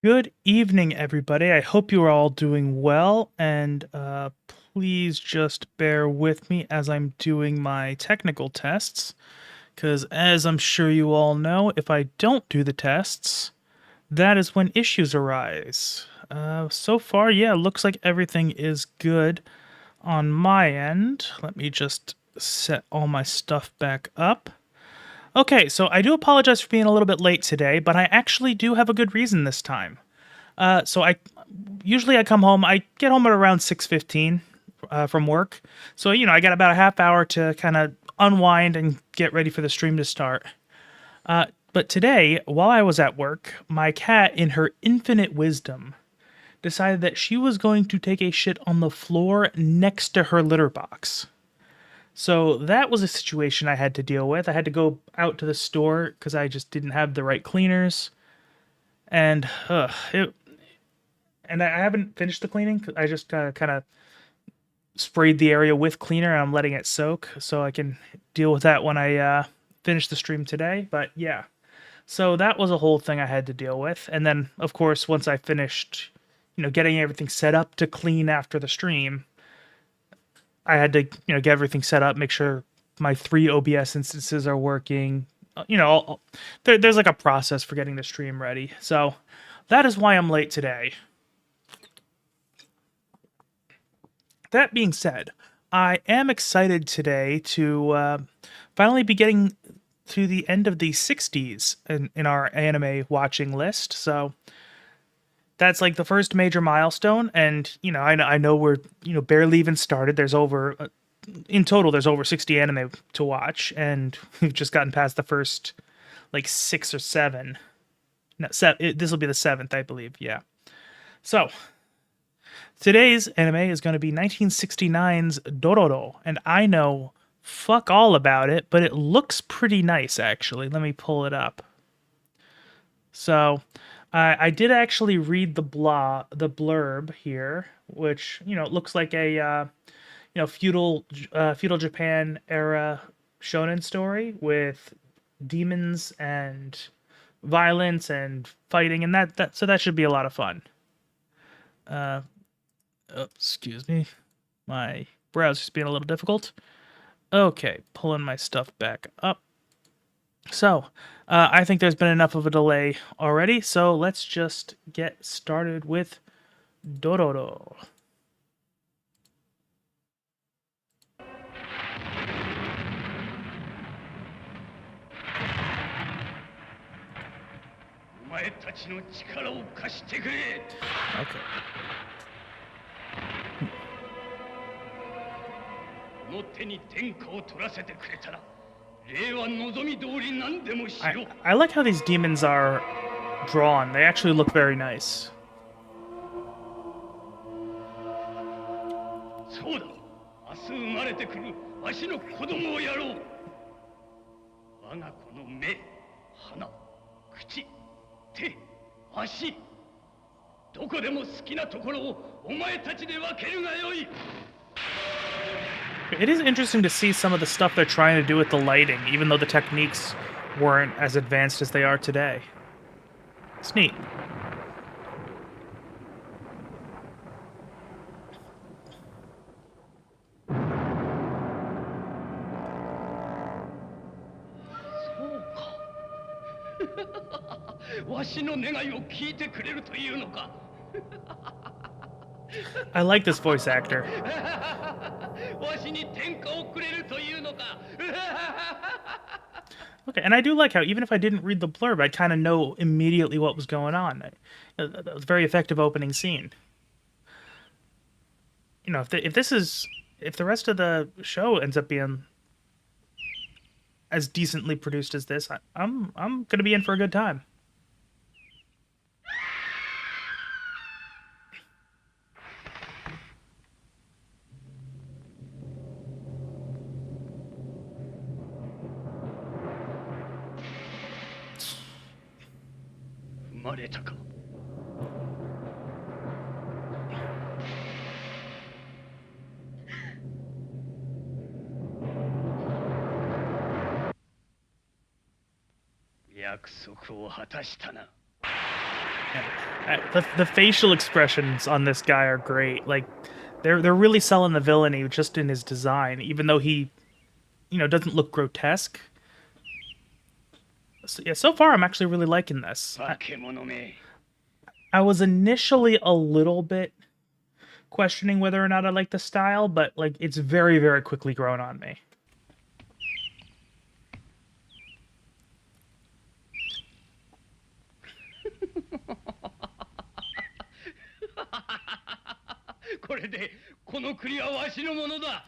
Good evening, everybody. I hope you are all doing well, and please just bear with me as I'm doing my technical tests, because as I'm sure you all know, if I don't do the tests, that is when issues arise. So far, yeah, looks like everything is good on my end. Let me just set all my stuff back up. Okay, so I do apologize for being a little bit late today, but I actually do have a good reason this time. So I usually I come home. I get home at around 6:15 from work. So I got about a half hour to kind of unwind and get ready for the stream to start. But today, while I was at work, my cat, in her infinite wisdom, decided that she was going to take a shit on the floor next to her litter box. So that was a situation I had to deal with. I had to go out to the store because I just didn't have the right cleaners, and I haven't finished the cleaning. I just kind of sprayed the area with cleaner and I'm letting it soak so I can deal with that when I finish the stream today. But yeah, so that was a whole thing I had to deal with. And then, of course, once I finished, getting everything set up to clean after the stream, I had to, get everything set up, make sure my 3 OBS instances are working. There's like a process for getting the stream ready. So that is why I'm late today. That being said, I am excited today to finally be getting to the end of the 60s in our anime watching list. So that's like the first major milestone. And, I know we're, barely even started. There's over, in total, there's over 60 anime to watch. And we've just gotten past the first, like, 6 or 7. No, this will be the 7th, I believe. Yeah. So today's anime is going to be 1969's Dororo, and I know fuck all about it, but it looks pretty nice actually. Let me pull it up. So, I did actually read the blurb here, which it looks like a feudal Japan era shonen story with demons and violence and fighting, and that should be a lot of fun. Oh, excuse me. My browser's being a little difficult. Okay, pulling my stuff back up. So, I think there's been enough of a delay already, so let's just get started with Dororo. お前たちの力を貸してくれ。Okay. この手に天下を取らせてくれたら、令和望み通り何でもしろ。I like how these demons are drawn. They actually look very nice. そうだ。明日生まれてくるわしの子供をやろう。我が子の目、鼻、口、手、足。どこでも好きなところをお前たちで分けるがよい。 It is interesting to see some of the stuff they're trying to do with the lighting, even though the techniques weren't as advanced as they are today. It's neat. I like this voice actor. Okay, and I do like how even if I didn't read the blurb, I kind of know immediately what was going on. That was a very effective opening scene. If the rest of the show ends up being as decently produced as this, I'm gonna be in for a good time. The facial expressions on this guy are great. Like, they're really selling the villainy just in his design, even though he, doesn't look grotesque. So, yeah, so far I'm actually really liking this. 化け物め I was initially a little bit questioning whether or not I like the style, but like it's very, very quickly grown on me. これでこの国はわしのものだ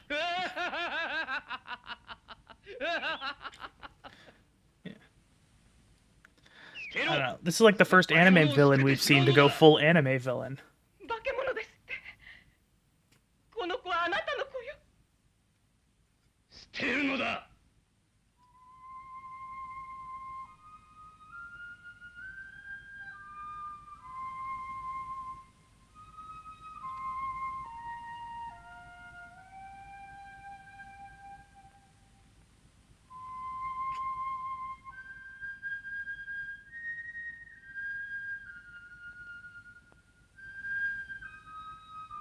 I don't know. This is like the first anime villain we've seen to go full anime villain. 化け物ですってこの子はあなたの子よ捨てるのだ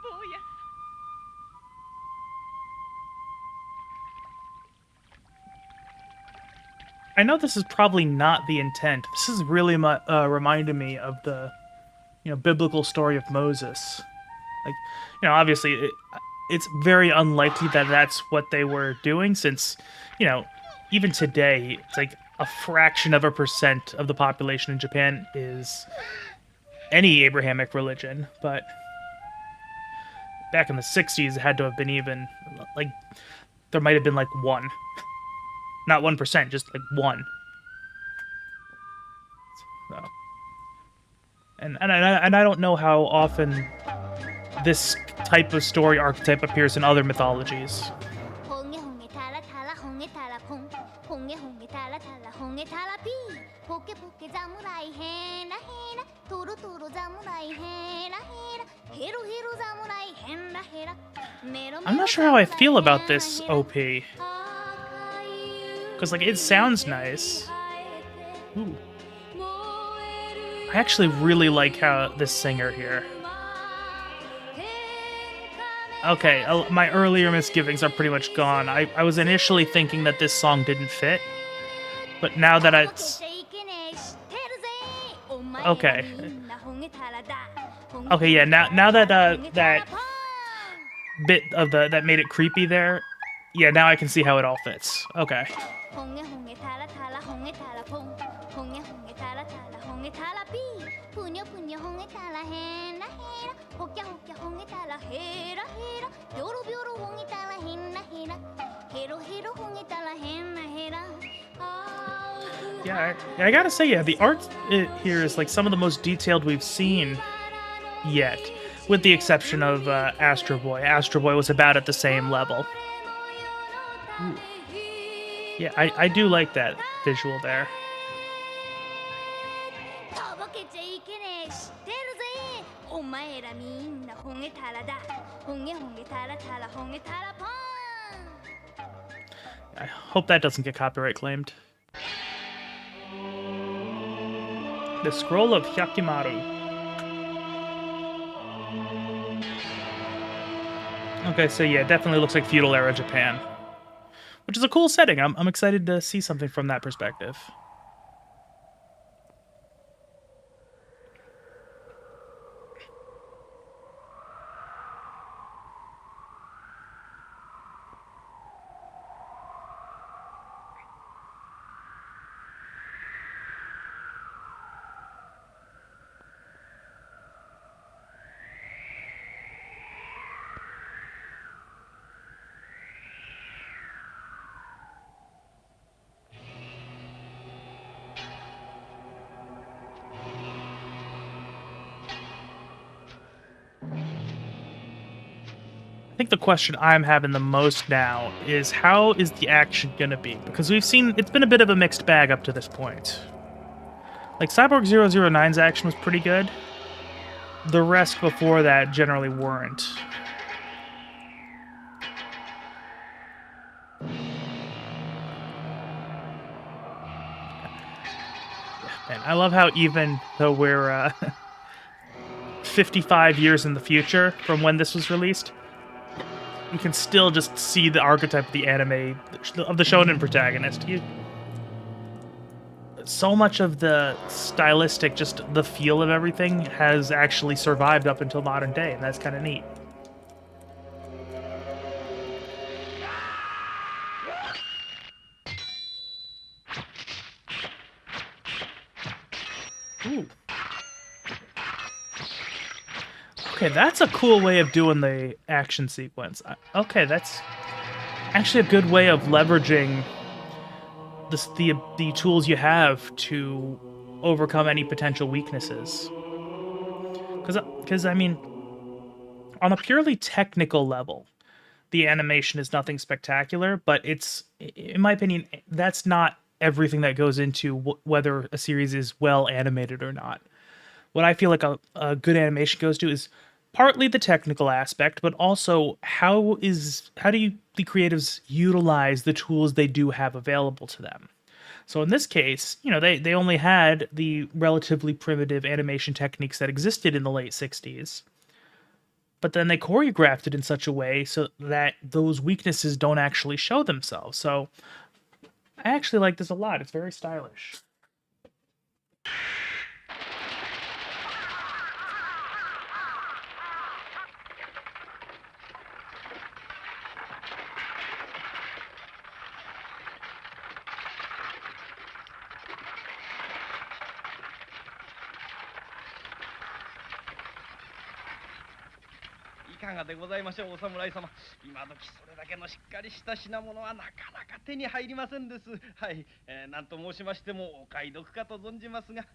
坊や I know this is probably not the intent. This is really reminding me of the, biblical story of Moses. Like, obviously it's very unlikely that that's what they were doing, since, even today it's like a fraction of a percent of the population in Japan is any Abrahamic religion. But back in the 60s, it had to have been even like there might have been like one. Not 1%, just like one. So, and I don't know how often this type of story archetype appears in other mythologies. I'm not sure how I feel about this OP. Because, like, it sounds nice. Ooh. I actually really like how this singer here. Okay, my earlier misgivings are pretty much gone. I was initially thinking that this song didn't fit. But now that it's... Okay. Okay, yeah, now that, that bit of that made it creepy there, yeah, now I can see how it all fits. Okay. Yeah, I gotta say, yeah, the art here is like some of the most detailed we've seen yet, with the exception of Astro Boy. Astro Boy was about at the same level. Ooh. Yeah, I do like that visual there. I hope that doesn't get copyright claimed. The Scroll of Hyakimaru. Okay, so yeah, definitely looks like feudal era Japan. Which is a cool setting. I'm excited to see something from that perspective. I think the question I'm having the most now is how is the action gonna be? Because we've seen it's been a bit of a mixed bag up to this point. Like, Cyborg 009's action was pretty good. The rest before that generally weren't. Man, I love how even though we're 55 years in the future from when this was released, you can still just see the archetype of the anime, of the shonen protagonist. So much of the stylistic, just the feel of everything, has actually survived up until modern day, and that's kind of neat. Ooh. Okay, that's a cool way of doing the action sequence. Okay, that's actually a good way of leveraging the tools you have to overcome any potential weaknesses. Because I mean, on a purely technical level, the animation is nothing spectacular, but it's, in my opinion, that's not everything that goes into whether a series is well animated or not. What I feel like a good animation goes to is partly the technical aspect, but also how do the creatives utilize the tools they do have available to them. So in this case, they only had the relatively primitive animation techniques that existed in the late 60s, but then they choreographed it in such a way so that those weaknesses don't actually show themselves. So I actually like this a lot. It's very stylish.いかがでございましょう、お侍様。今時それだけのしっかりした品物はなかなか手に入りませんです。はい、なんと申しましてもお買い得かと存じますが。な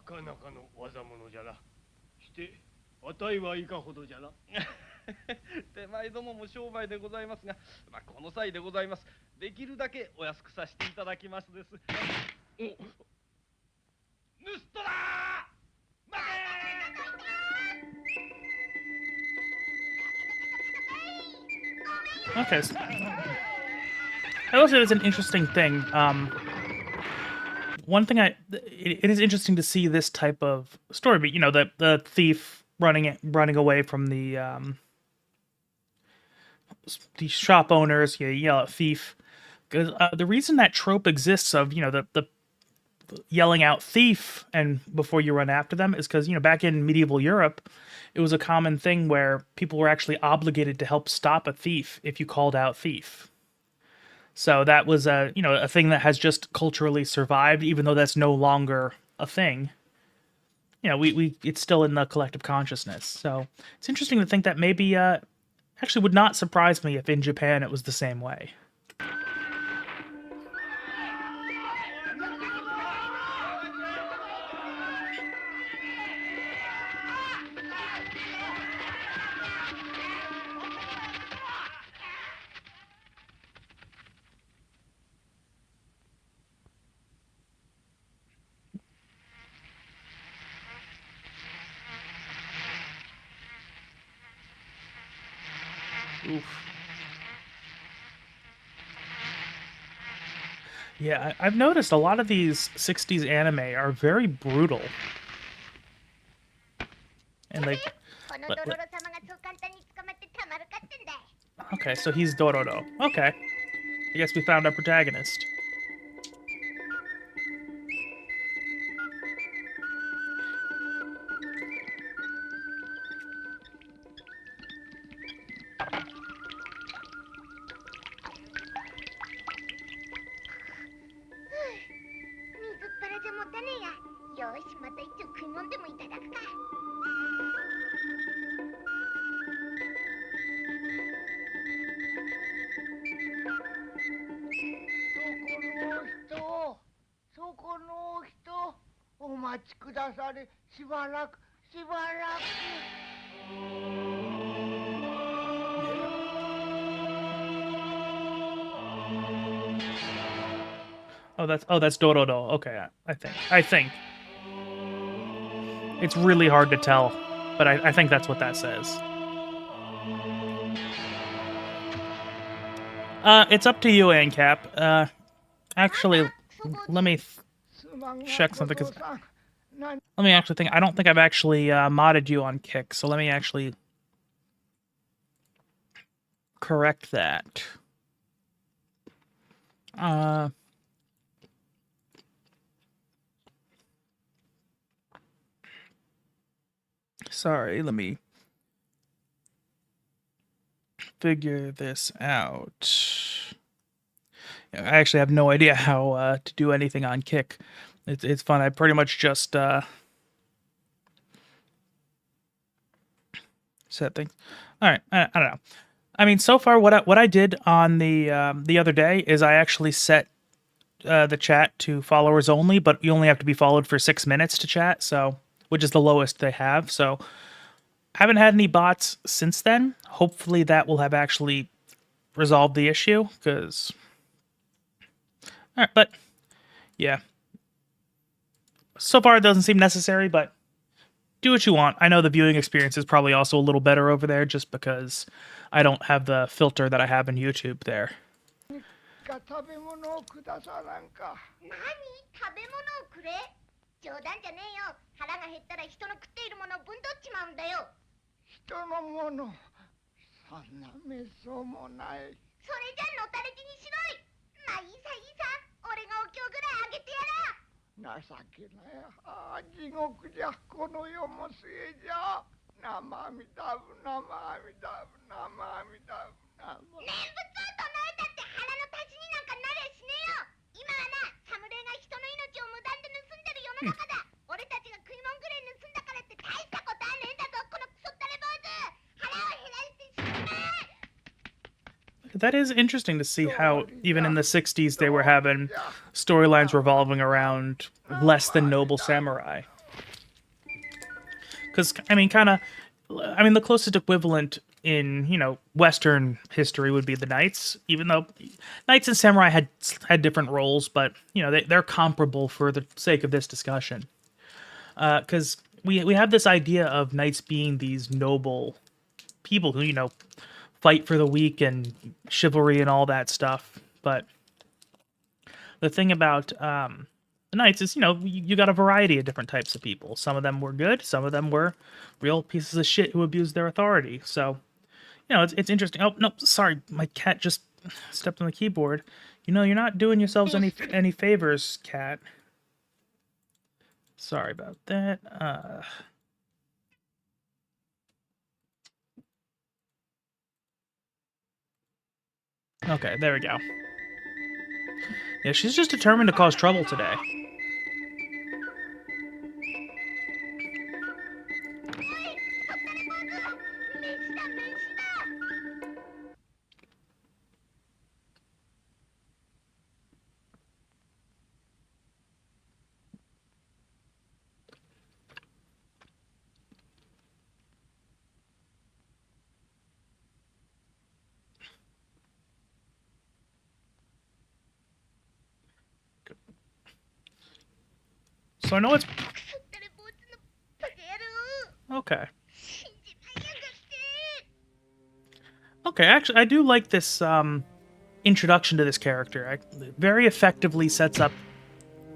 かなかの技物じゃな。して、値はいかほどじゃな。手前どもも商売でございますが、この際でございます。できるだけお安くさせていただきますです。お、盗人だー！待てー！ Okay. So I will say it's an interesting thing. One thing it is interesting to see this type of story, but the thief running away from the shop owners, you yell at thief. Because the reason that trope exists of the yelling out thief and before you run after them is because back in medieval Europe, it was a common thing where people were actually obligated to help stop a thief if you called out thief. So that was a thing that has just culturally survived, even though that's no longer a thing. It's still in the collective consciousness. So it's interesting to think that maybe actually would not surprise me if in Japan it was the same way. Oof. Yeah, I've noticed a lot of these 60s anime are very brutal. And like... Okay, so he's Dororo. Okay. I guess we found our protagonist. Oh, that's Dororo. Okay, I think. It's really hard to tell, but I think that's what that says. It's up to you, ANCAP. Actually, let me check something, because Let me actually think. I don't think I've actually modded you on Kick, so let me actually correct that. Sorry, let me figure this out. I actually have no idea how to do anything on Kick. It's fun. I pretty much just set things. All right, I don't know. I mean, so far what I did on the other day is I actually set the chat to followers only, but you only have to be followed for 6 minutes to chat. So, which is the lowest they have. So, I haven't had any bots since then. Hopefully, that will have actually resolved the issue. Because, all right, but yeah, so far it doesn't seem necessary. But do what you want. I know the viewing experience is probably also a little better over there, just because I don't have the filter that I have in YouTube there. 食べ物をくださらんか。何？食べ物をくれ？冗談じゃねえよ。腹が減ったら人の食っているものをぶんどっちまうんだよ。人のもの、そんなめそうもない。それじゃのたれ死にしろい。まあいいさいいさ。俺がお経ぐらいあげてやら。情けない。ああ、地獄じゃ。この世も末じゃ。生阿弥陀仏、生阿弥陀仏、生阿弥陀仏、生阿弥陀仏。念仏を唱えたって腹の足しになんかなりゃしねえよ。今はな、侍が人の命を無断で盗んでる世の中だ。俺たちが食い物ぐらい盗んだからって大したことはねえんだぞ、このクソったれ坊主。腹を減らして死ね。 That is interesting to see how even in the 60s they were having storylines revolving around less than noble samurai. Because, I mean, the closest equivalent in, Western history would be the knights, even though knights and samurai had different roles, but, they're comparable for the sake of this discussion. Because we have this idea of knights being these noble people who, fight for the weak and chivalry and all that stuff. But the thing about the knights is, you got a variety of different types of people. Some of them were good. Some of them were real pieces of shit who abused their authority. So, it's interesting. Oh, no, sorry. My cat just stepped on the keyboard. You're not doing yourselves any favors, cat. Sorry about that. Okay, there we go. Yeah, she's just determined to cause trouble today. So I know it's... Okay. Okay, actually, I do like this introduction to this character. It very effectively sets up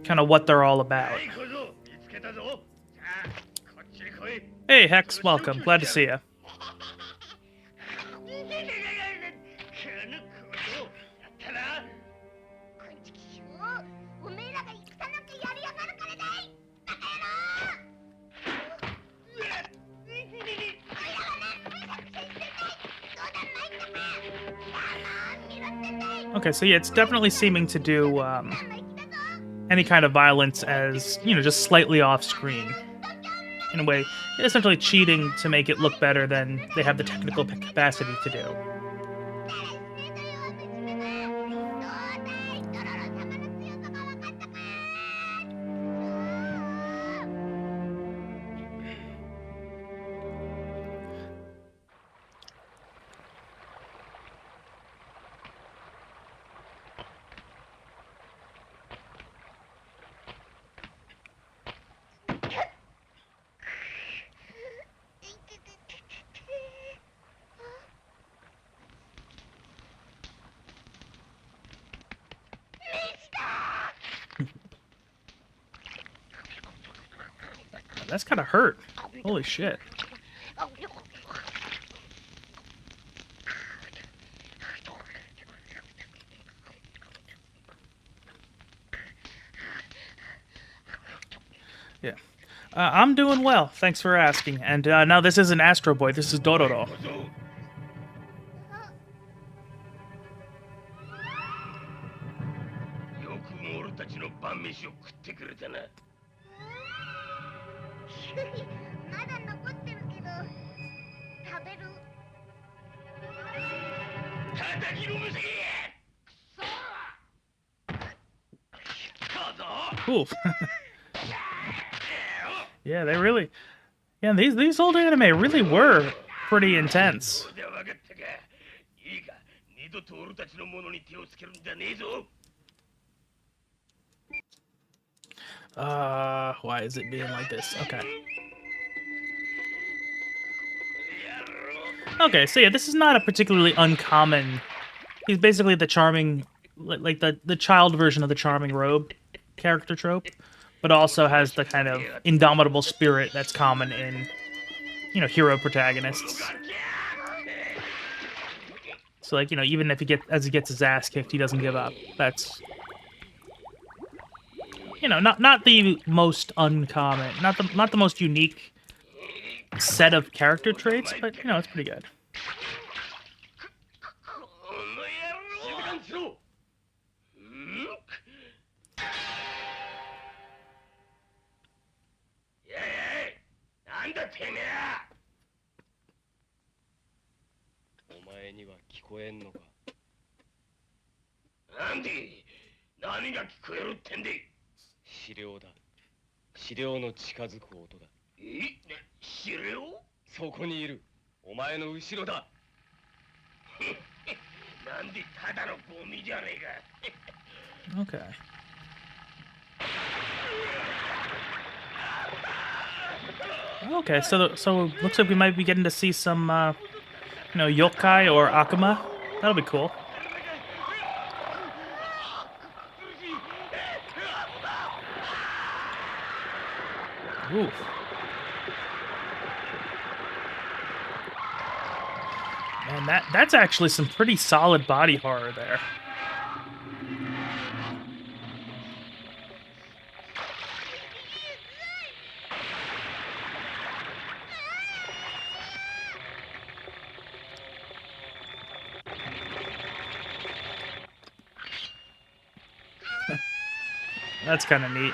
kind of what they're all about. Hey, Hex, welcome. Glad to see you. Okay, so yeah, it's definitely seeming to do any kind of violence as, just slightly off screen. In a way, essentially cheating to make it look better than they have the technical capacity to do. That's gotta hurt. Holy shit. Yeah. I'm doing well. Thanks for asking. And now this isn't Astro Boy. This is Dororo. よくも俺たちの晩飯を食ってくれたな。まだ残ってるけど食べる。叩きのむせ。Cool. Yeah, they really. Yeah, these old anime really were pretty intense. では分かったか。いいか、二度と俺たちのものに手をつけるんじゃねえぞ。 Why is it being like this? Okay. Okay, so yeah, this is not a particularly uncommon. He's basically the charming, like the child version of the charming robe character trope, but also has the kind of indomitable spirit that's common in, you know, hero protagonists. So like, you know, even if he gets his ass kicked, he doesn't give up. That's, you know, not the most uncommon, not the most unique set of character traits, but you know, it's pretty good. なんだてめえ。お前には聞こえんのか。なんで何が聞こえるってんで。資料だ。資料の近づく音だ。資料？そこにいる。お前の後ろだ。なんでただのゴミじゃねえか。Okay. Okay, so looks like we might be getting to see some, you know, yokai or akuma. That'll be cool. Ooh. Man, that's actually some pretty solid body horror there. That's kind of neat.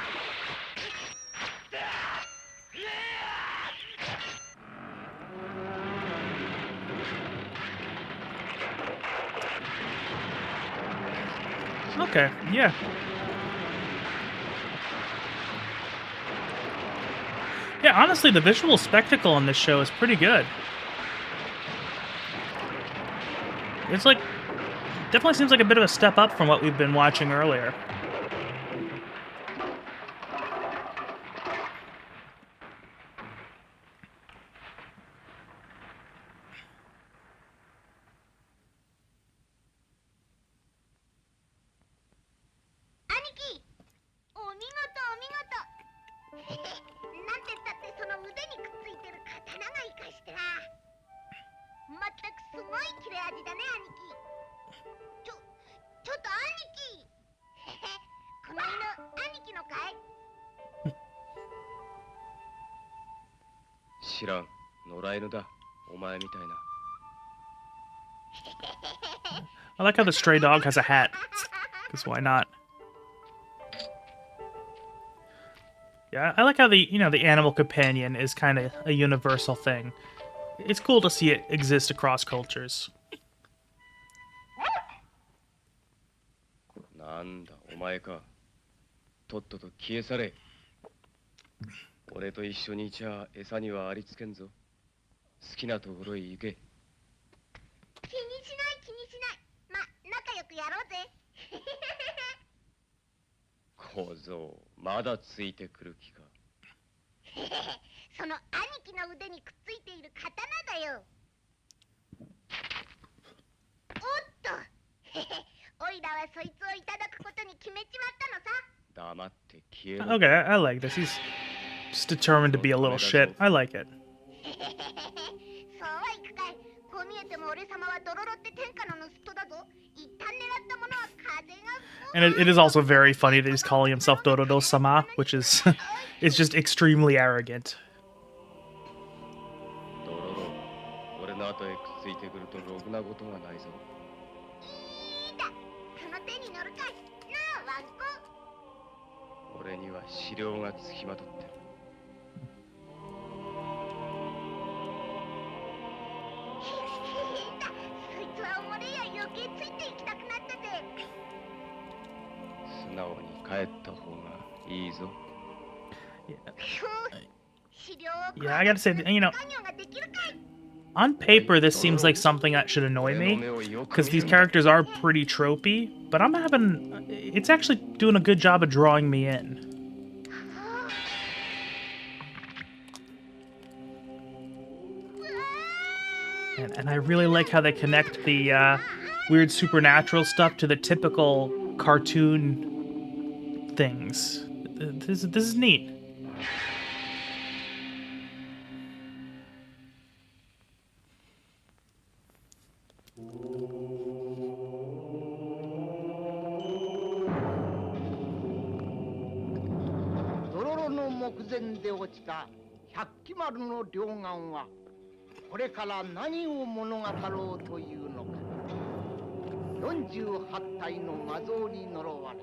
Okay, yeah. Yeah, honestly, the visual spectacle on this show is pretty good. It's like, definitely seems like a bit of a step up from what we've been watching earlier. I like how the stray dog has a hat. Because why not? Yeah, I like how the animal companion is kind of a universal thing. It's cool to see it exist across cultures. なんだお前か。とっとと消え去れ。俺と一緒にいちゃ餌にはありつけんぞ。好きなところへ行け。気にしない気にしない。ま、仲良くやろうぜ。小僧、まだついてくる気か。その兄貴の腕にくっついている刀だよ。おっと。おいらはそいつをいただくことに決めちまったのさ。黙って消えろ。Okay, I like this. He's Just determined to be a little shit. I like it. そうはいくかい。こう見えても俺様はドロロって天下の盗人だぞ。一旦狙ったものは風が。 And it is also very funny that he's calling himself Dororo-sama, which is it's just extremely arrogant. ドロロ、俺の後へくっついてくるとろくなことがないぞ。いいだ。その手に乗るかい。なあ、ワンコ。俺には資料がつきまとってる。そいつはおもれや余計ついていきたくなってて。素直に帰った方がいいぞ。Yeah, I gotta say, you know, on paper, this seems like something that should annoy me, because these characters are pretty tropey, but it's actually doing a good job of drawing me in. And I really like how they connect the weird supernatural stuff to the typical cartoon things. This is neat. Dororoの目前で落ちた百鬼丸の両眼はこれから何を物語ろうというのか。48体の魔像に呪われ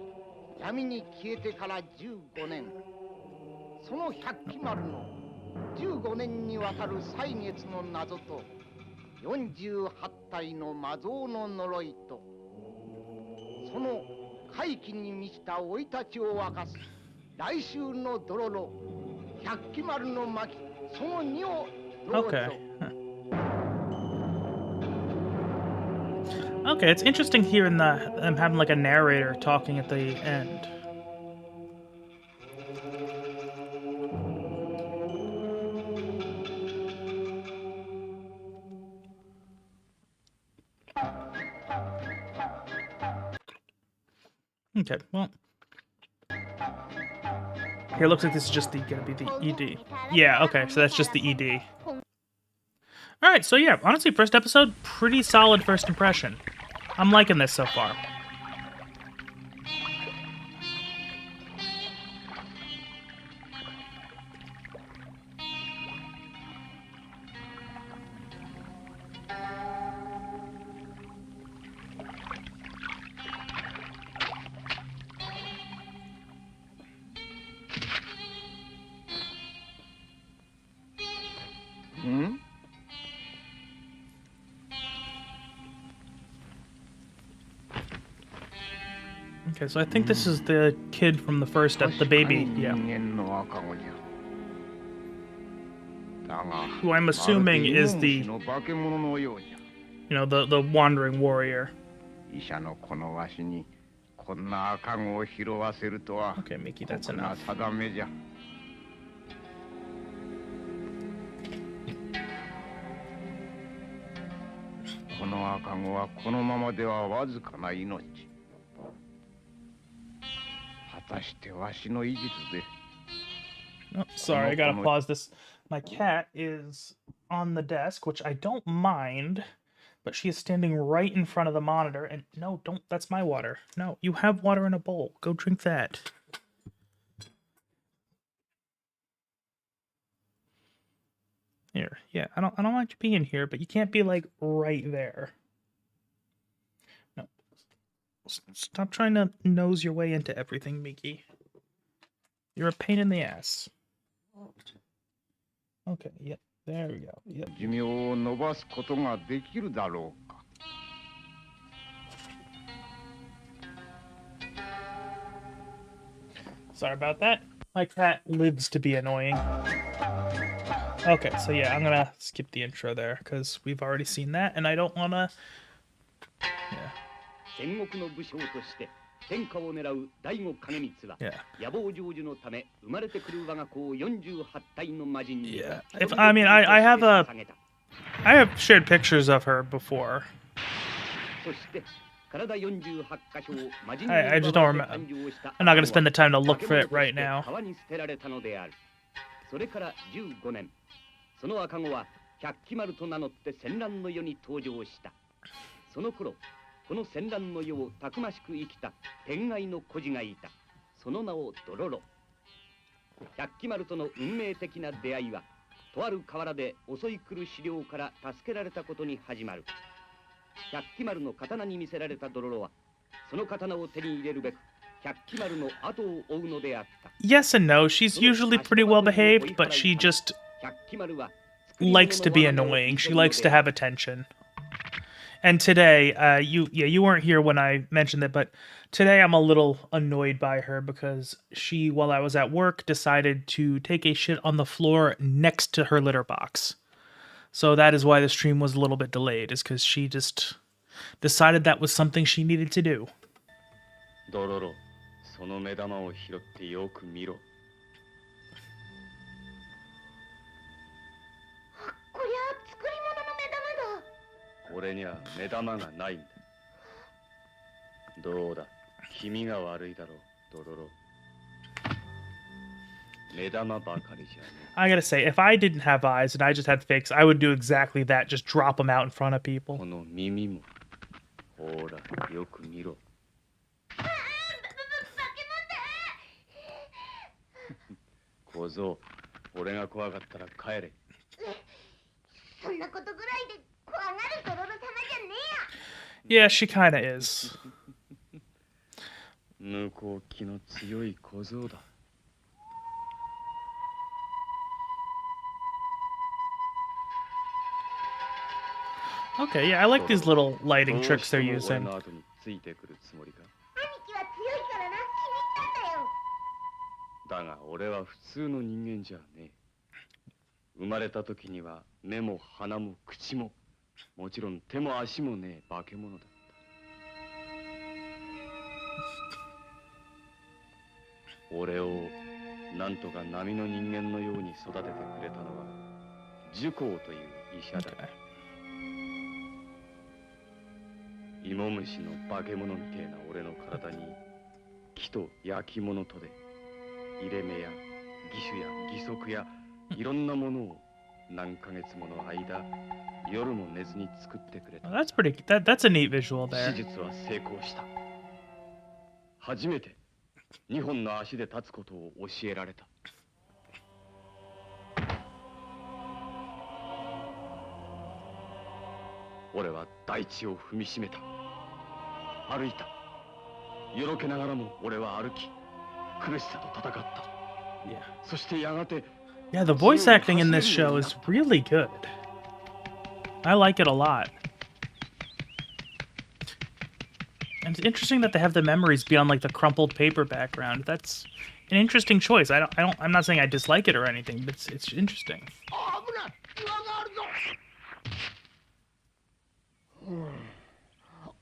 闇に消えてから15年、その百鬼丸の15年にわたる歳月の謎と48体の魔像の呪いとその怪奇に満ちた生い立ちを明かす来週のドロロ百鬼丸の巻その2をどうぞ。 Okay. Okay, it's interesting hearing them having like a narrator talking at the end. Okay, well. Here, looks like this is just gonna be the ED. Yeah, okay, so that's just the ED. Alright, so yeah, honestly, first episode, pretty solid first impression. I'm liking this so far. Hmm? Okay, so I think this is the kid from the first the baby, yeah. Who I'm assuming is the, you know, the wandering warrior. Okay, Mickey, that's enough. Oh, sorry, I gotta pause this. My cat is on the desk, which I don't mind, but she is standing right in front of the monitor, and no, don't, that's my water. No, you have water in a bowl. Go drink that. Here, yeah, I don't want you being here, but you can't be like right there. No. Stop trying to nose your way into everything, Miki. You're a pain in the ass. Okay, yep, there we go. Yep. Sorry about that. My cat lives to be annoying. Okay, so yeah, I'm gonna skip the intro there, because we've already seen that, and I don't wanna... Yeah. Yeah. Yeah. If I mean, I have shared pictures of her before. I just don't remember. I'm not gonna spend the time to look for it right now. それから15年、その赤子は百鬼丸と名乗って戦乱の世に登場した。その頃、この戦乱の世をたくましく生きた天愛の孤児がいた。その名をドロロ。百鬼丸との運命的な出会いは、とある河原で襲い来る狩猟から助けられたことに始まる。百鬼丸の刀に魅せられたドロロは、その刀を手に入れるべく、百鬼丸の後を追うのであった。Yes and no. She's usually pretty well behaved, but she just likes to be annoying. She likes to have attention. And today, you weren't here when I mentioned that, but today I'm a little annoyed by her because she, while I was at work, decided to take a shit on the floor next to her litter box. So that is why the stream was a little bit delayed, is because she just decided that was something she needed to do. ドロロ、その目玉を拾ってよく見ろ。こりゃ作り物の目玉だ。俺には目玉がないんだ。どうだ、君が悪いだろう、ドロロ。目玉ばかりじゃね。I gotta say, if I didn't have eyes and I just had fakes, I would do exactly that. Just drop them out in front of people. この耳も、ほら、よく見ろ。小僧、俺が怖かったら帰れ。そんなことぐらいで怖がるドロロ様じゃねえや。Yeah, she kinda is. 向こう気の強い小僧だ。Okay, yeah, I like these little lighting tricks they're using. 俺の後についてくるつもりか。兄貴は強いからな、気に入ったんだよ。だが俺は普通の人間じゃねえ。生まれた時には目も鼻も口も、もちろん手も足もねえ化け物だった。俺をなんとか波の人間のように育ててくれたのは寿光という医者だ。芋虫の化け物みてえな俺の体に木と焼き物とで入れ目や義手や義足やいろんなものを何ヶ月もの間夜も寝ずに作ってくれた。That's pretty. That's a neat visual 手 there. 術は成功した。初めて2本の足で立つことを教えられた。俺は大地を踏みしめた。歩いた。よろけながらも俺は歩き、苦しさと戦った。Yeah. そしてやがて Yeah, the voice acting in this show is really good. I like it a lot. And it's interesting that they have the memories be on like the crumpled paper background. That's an interesting choice. I'm not saying I dislike it or anything, but it's interesting. 危ない、岩があるぞ。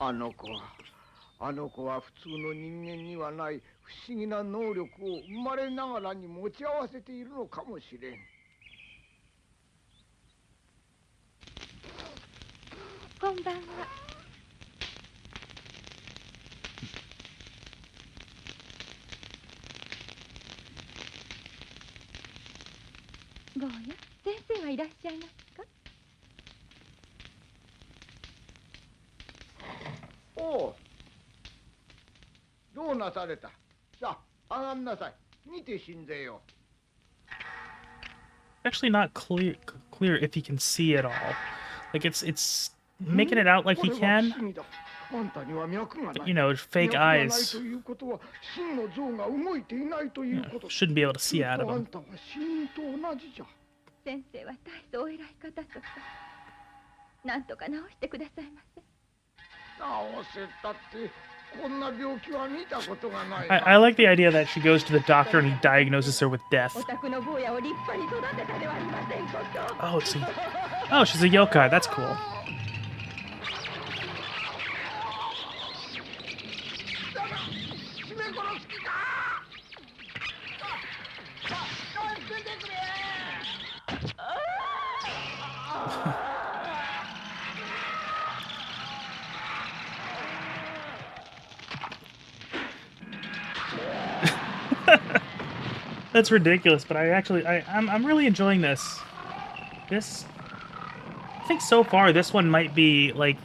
あの子は普通の人間にはない不思議な能力を生まれながらに持ち合わせているのかもしれん。こんばんは。坊や、先生はいらっしゃいますか？おう、どうなされた。さあ、上がんなさい。見て死んぜよ。 Actually, not clear if he can see at all. Like it's making it out like he can. But, you know, fake eyes. You know, shouldn't be able to see out of him. 先生は大層お偉い方とか。なんとか治してくださいませ。I like the idea that she goes to the doctor and he diagnoses her with death. お宅の坊やを立派に育てたではありませんこと。Oh, she's a yokai. That's cool. That's ridiculous, but I'm really enjoying this. I think so far this one might be like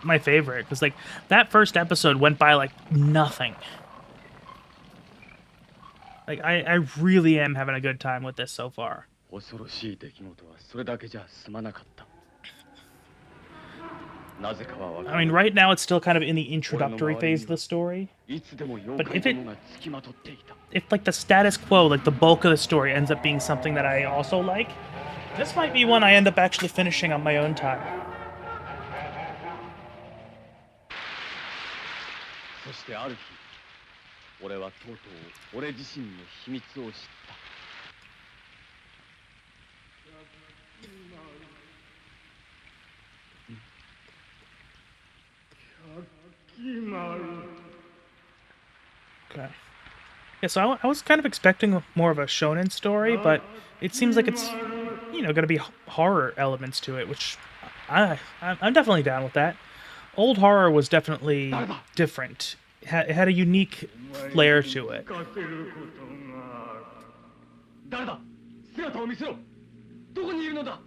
my favorite because like that first episode went by like nothing. Like I really am having a good time with this so far. 恐ろしい出来事はそれだけじゃ済まなかった。なぜかはわから I ない mean, right now it's still kind of in the introductory phase of the story. いつでも妖 But 怪 if it- どもが付きまとっていた。 If like the status quo, like the bulk of the story ends up being something that I also like, this might be one I end up actually finishing on my own time. そしてある日、俺はとうとう俺自身の秘密を知った。Okay. Yeah, so I was kind of expecting more of a shonen story, but it seems like it's, going to be horror elements to it, which I'm definitely down with that. Old horror was definitely different. It had a unique flair to it. 誰だ？姿を見せろ。どこにいるのだ？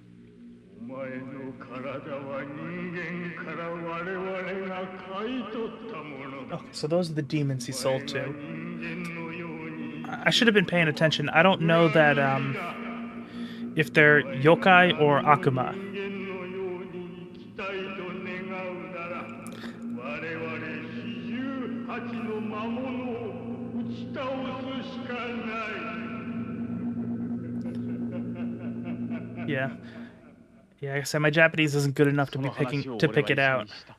お前の体は人間から我々が買い取ったものだ。 Okay, so those are the demons he sold to. 人間のように I should have been paying attention. I don't know that if they're yokai or akuma. 人間のように生きたいと願うなら我々四十八の魔物を打ち倒すしかない。 Yeah. Yeah, like I said, my Japanese isn't good enough to そ be の話を to 俺 pick は it 一緒 out. にした。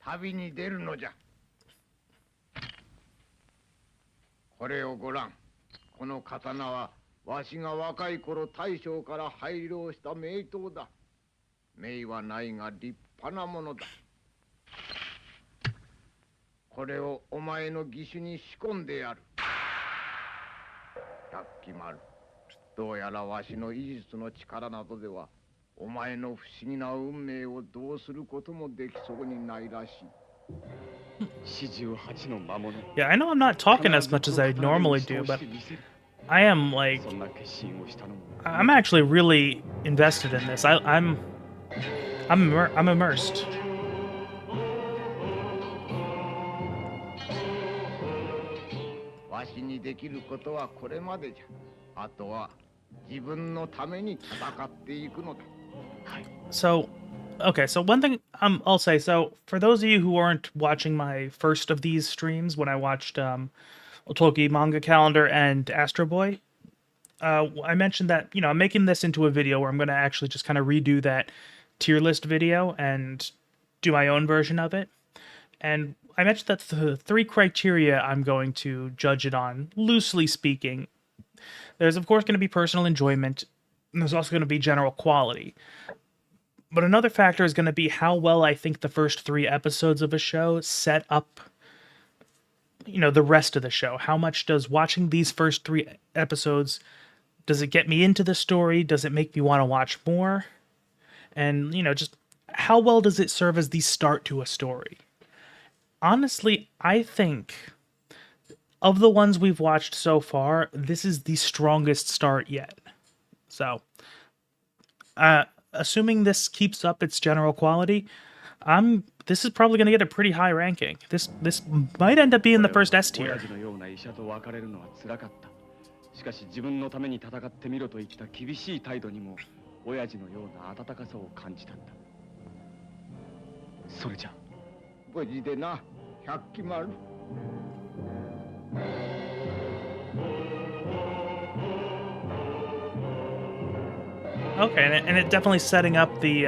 旅に出るのじゃ。これをご覧。この刀はわしが若い頃大将から拝領した名刀だ。名はないが立派なものだ。これをお前の義手に仕込んでやる。百鬼丸。どうやらわしの医術の力などではお前の不思議な運命をどうすることもできそうにないらしい。四十八の魔物。 Yeah, I know I'm not talking as much as I normally do, but I am like そんな決心をしたのも I'm actually really invested in this. I'm immersed. わしにできることはこれまでじゃ。あとは自分のために戦っていくのだ。 So, okay, so one thing I'll say, so for those of you who aren't watching my first of these streams when I watched Otogi Manga Calendar and Astro Boy, I mentioned that, I'm making this into a video where I'm going to actually just kind of redo that tier list video and do my own version of it. And I mentioned that the 3 criteria I'm going to judge it on, loosely speaking, there's of course going to be personal enjoyment, and there's also going to be general quality. But another factor is going to be how well I think the first 3 episodes of a show set up, the rest of the show. How much does watching these first 3 episodes, does it get me into the story? Does it make me want to watch more? And, just how well does it serve as the start to a story? Honestly, I think of the ones we've watched so far, this is the strongest start yet. So, assuming this keeps up its general quality, this is probably going to get a pretty high ranking. This might end up being the first S 親 tier. 父のような医者と別れるのは辛かった。しかし自分のために戦ってみろと言った厳しい態度にも親父のような温かさを感じたんだ。それじゃ無事でな、百鬼丸。 Okay, and it definitely setting up the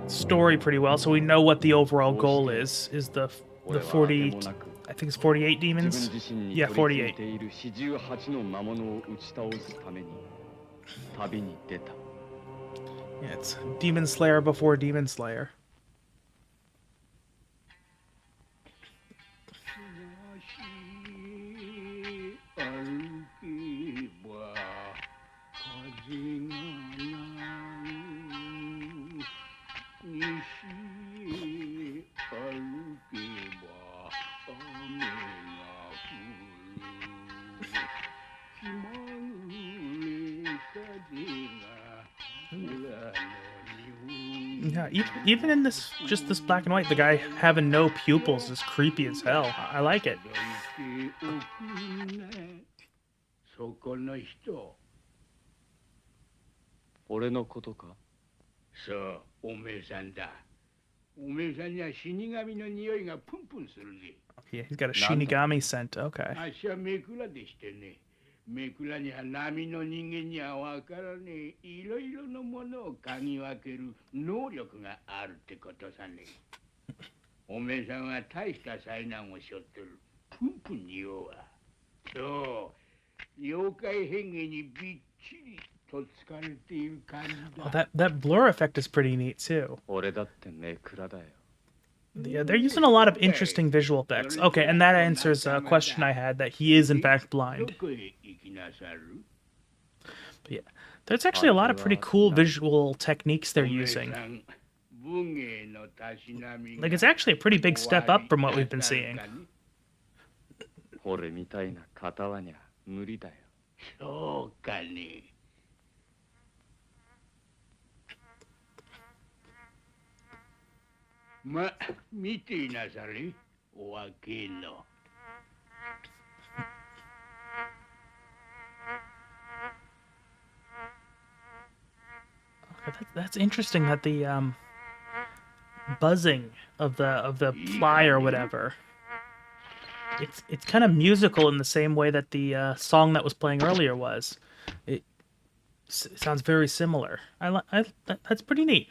story pretty well, so we know what the overall goal is the 40, I think it's 48 demons. 自分自身に Yeah, 取り付い 48. ている四十八の魔物を打ち倒すために旅に出た。 Yeah, it's Demon Slayer before Demon Slayer. 歩けば風がない西へ歩けば雨が降る Yeah, even in this, just this black and white, the guy having no pupils is creepy as hell. I like it. そこの人。俺のことか？そう、おめえさんだ。おめえさんには死神の匂いがプンプンするぜ。Yeah, he's got a Shinigami scent. Okay. 足はめくらでしてね。めくらには波の人間にはわからねえいろいろなものを嗅ぎ分ける能力があるってことさね。おめえさんは大した災難を背負ってる。プンプンにおうわ。そう、妖怪変化にびっちりと疲れている感じだ。Oh, that blur effect is pretty neat too. 俺だってめくらだよ。Yeah, they're using a lot of interesting visual effects. Okay, and that answers a question I had that he is in fact blind. But yeah, there's actually a lot of pretty cool visual techniques they're using. Like, it's actually a pretty big step up from what we've been seeing. 俺みたいな片輪にゃ無理だよ。そうかね。ま、見ていなされ、おわけの。That's interesting that the buzzing of the fly or whatever. It's kind of musical in the same way that the song that was playing earlier was. It sounds very similar. That's pretty neat.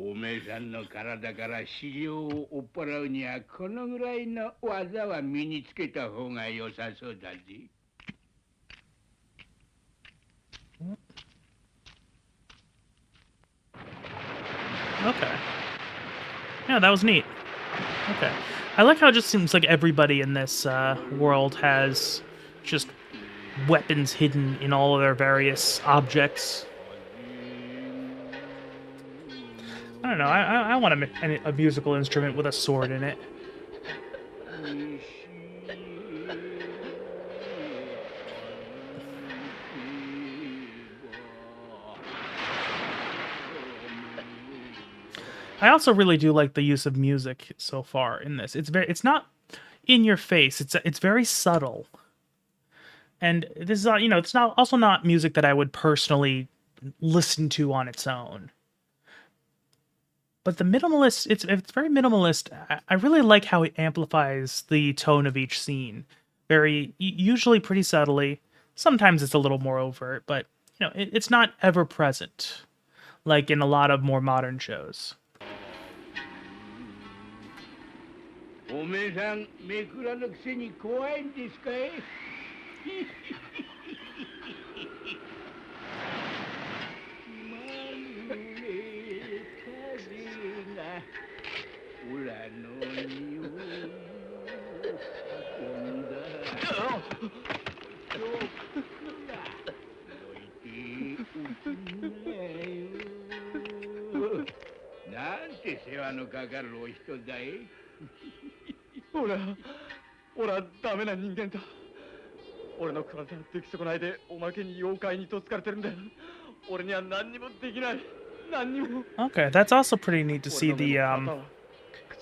おめえさんの体から資料を追っ払うにはこのぐらいの技は身につけた方が良さそうだぜ。Okay. Yeah, that was neat. Okay. I like how it just seems like everybody in this world has just weapons hidden in all of their various objects. I don't know. I want a musical instrument with a sword in it. I also really do like the use of music so far in this. It's not in your face. It's very subtle. And this is it's not also not music that I would personally listen to on its own. But the minimalist, it's very minimalist. I really like how it amplifies the tone of each scene. Usually pretty subtly. Sometimes it's a little more overt, but it's not ever present, like in a lot of more modern shows. おめえさん、めくらのくせに怖いんですかい？なんて世話のかかるお人だい？俺はダメな人間だ。俺の体は出来損ないでおまけに妖怪にとつかれてるんだよ。俺には何にもできない。何にも。Okay, that's also pretty neat to see the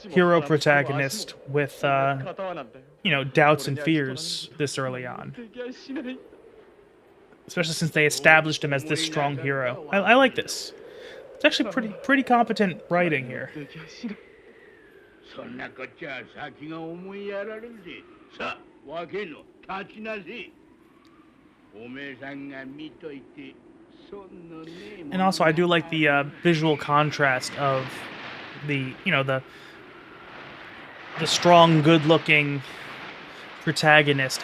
hero protagonist with doubts and fears this early on. Especially since they established him as this strong hero. I like this. It's actually pretty competent writing here. そんなこっちゃ先が思いやられるぜ。さあ、わけの立ちなせ。おめえさんが見といて、そんのね。And also, I do like the visual contrast of the strong, good-looking protagonist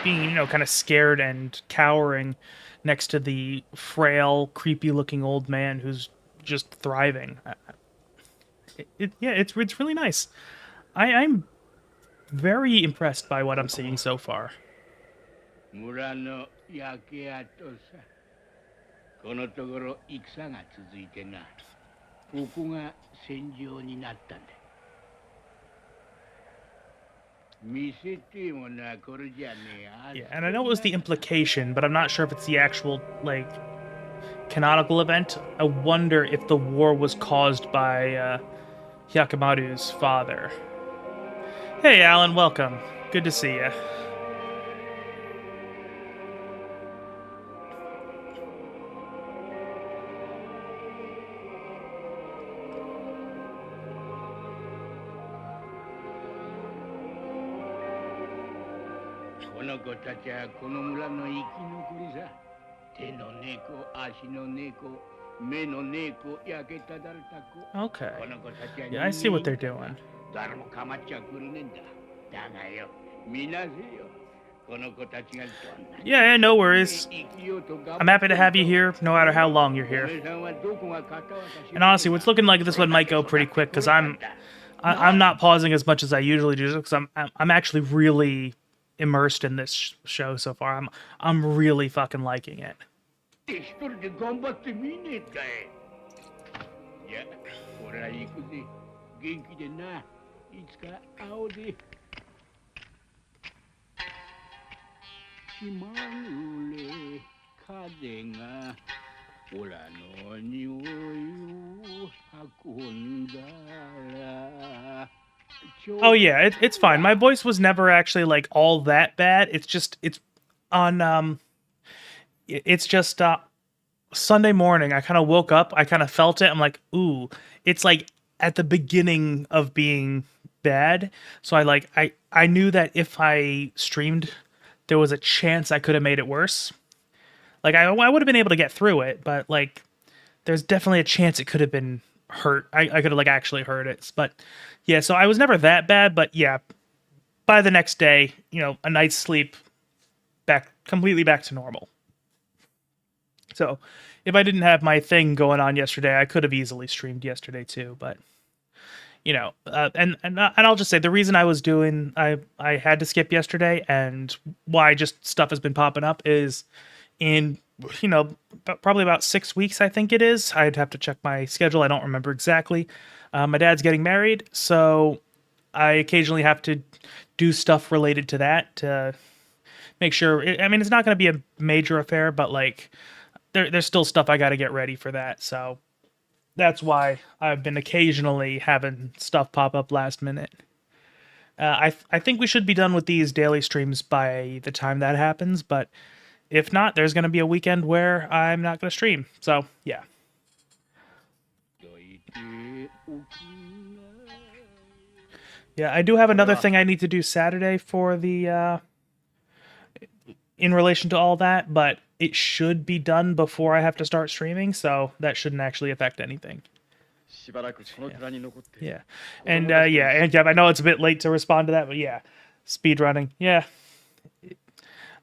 being kind of scared and cowering next to the frail, creepy-looking old man who's just thriving. It's really nice. I'm very impressed by what I'm seeing so far. 村の焼け跡さ。このところ戦が続いてな。ここが戦場になったんだ。Yeah, and I know it was the implication, but I'm not sure if it's the actual canonical event. I wonder if the war was caused by Hyakamaru's father. Hey, Alan, welcome. Good to see you. Okay. Yeah, I see what they're doing. Yeah, no worries. I'm happy to have you here, no matter how long you're here. And honestly, what's looking like this one might go pretty quick because I'm not pausing as much as I usually do because I'm actually really immersed in this show so far. I'm really fucking liking it. Oh yeah, it's fine. My voice was never actually like all that bad. It's just Sunday morning. I kind of woke up. I kind of felt it. I'm like, ooh, it's like at the beginning of being bad. So I knew that if I streamed, there was a chance I could have made it worse. Like I would have been able to get through it, but like there's definitely a chance it could have been hurt. I could have like actually hurt it. But yeah, so I was never that bad, but yeah, by the next day, a night's sleep, completely back to normal. So if I didn't have my thing going on yesterday, I could have easily streamed yesterday too, but and I'll just say the reason I had to skip yesterday and why just stuff has been popping up is in probably about 6 weeks, I think it is. I'd have to check my schedule. I don't remember exactly. My dad's getting married, so I occasionally have to do stuff related to that to make sure. It's not going to be a major affair, but like there's still stuff I got to get ready for that. So that's why I've been occasionally having stuff pop up last minute. I think we should be done with these daily streams by the time that happens, but if not, there's going to be a weekend where I'm not going to stream. So, yeah. Yeah, I do have another thing I need to do Saturday for the in relation to all that, but it should be done before I have to start streaming, so that shouldn't actually affect anything. Yeah. And I know it's a bit late to respond to that, but yeah. Speedrunning. Yeah.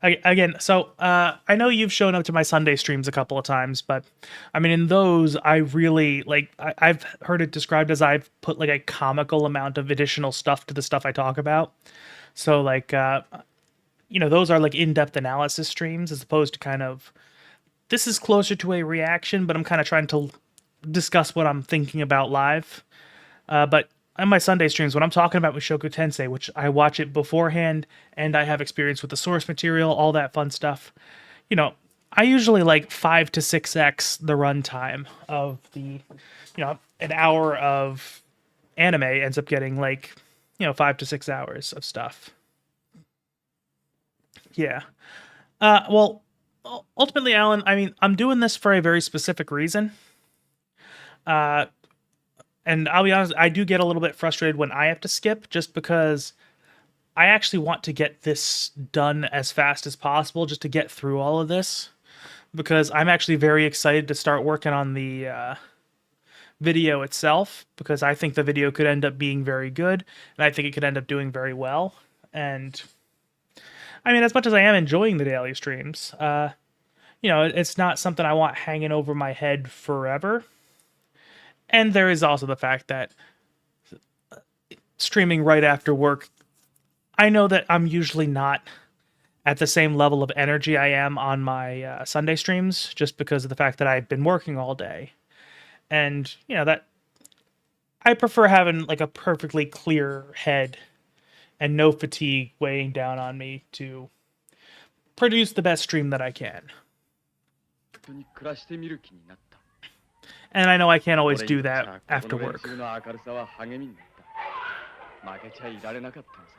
Again, so I know you've shown up to my Sunday streams a couple of times, but in those, I really I've heard it described as I've put like a comical amount of additional stuff to the stuff I talk about. So those are like in-depth analysis streams as opposed to kind of, this is closer to a reaction, but I'm kind of trying to discuss what I'm thinking about live. But on my Sunday streams, when I'm talking about Mushoku Tensei, which I watch it beforehand and I have experience with the source material, all that fun stuff, I usually like 5 to 6x the runtime of the, an hour of anime ends up getting 5 to 6 hours of stuff. Yeah. Well, ultimately, Alan, I'm doing this for a very specific reason. And I'll be honest, I do get a little bit frustrated when I have to skip just because I actually want to get this done as fast as possible just to get through all of this. Because I'm actually very excited to start working on the video itself because I think the video could end up being very good and I think it could end up doing very well. And as much as I am enjoying the daily streams, it's not something I want hanging over my head forever. And there is also the fact that streaming right after work, I know that I'm usually not at the same level of energy I am on my Sunday streams, just because of the fact that I've been working all day. And, that I prefer having like a perfectly clear head and no fatigue weighing down on me to produce the best stream that I can. トに暮らしてみる気になった。 And I know I can't always 俺 do にとっち that ゃ after この練 work. 習の明るさは励みになった。負けちゃいられなかったのさ。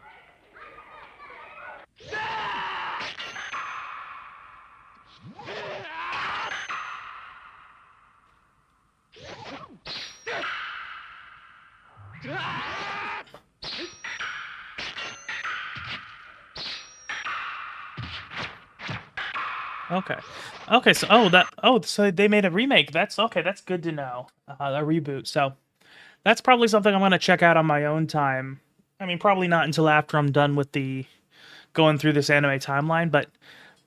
Okay. Okay, so so they made a remake. That's okay, that's good to know. A reboot. So that's probably something I'm going to check out on my own time. I mean, probably not until after I'm done with the going through this anime timeline, but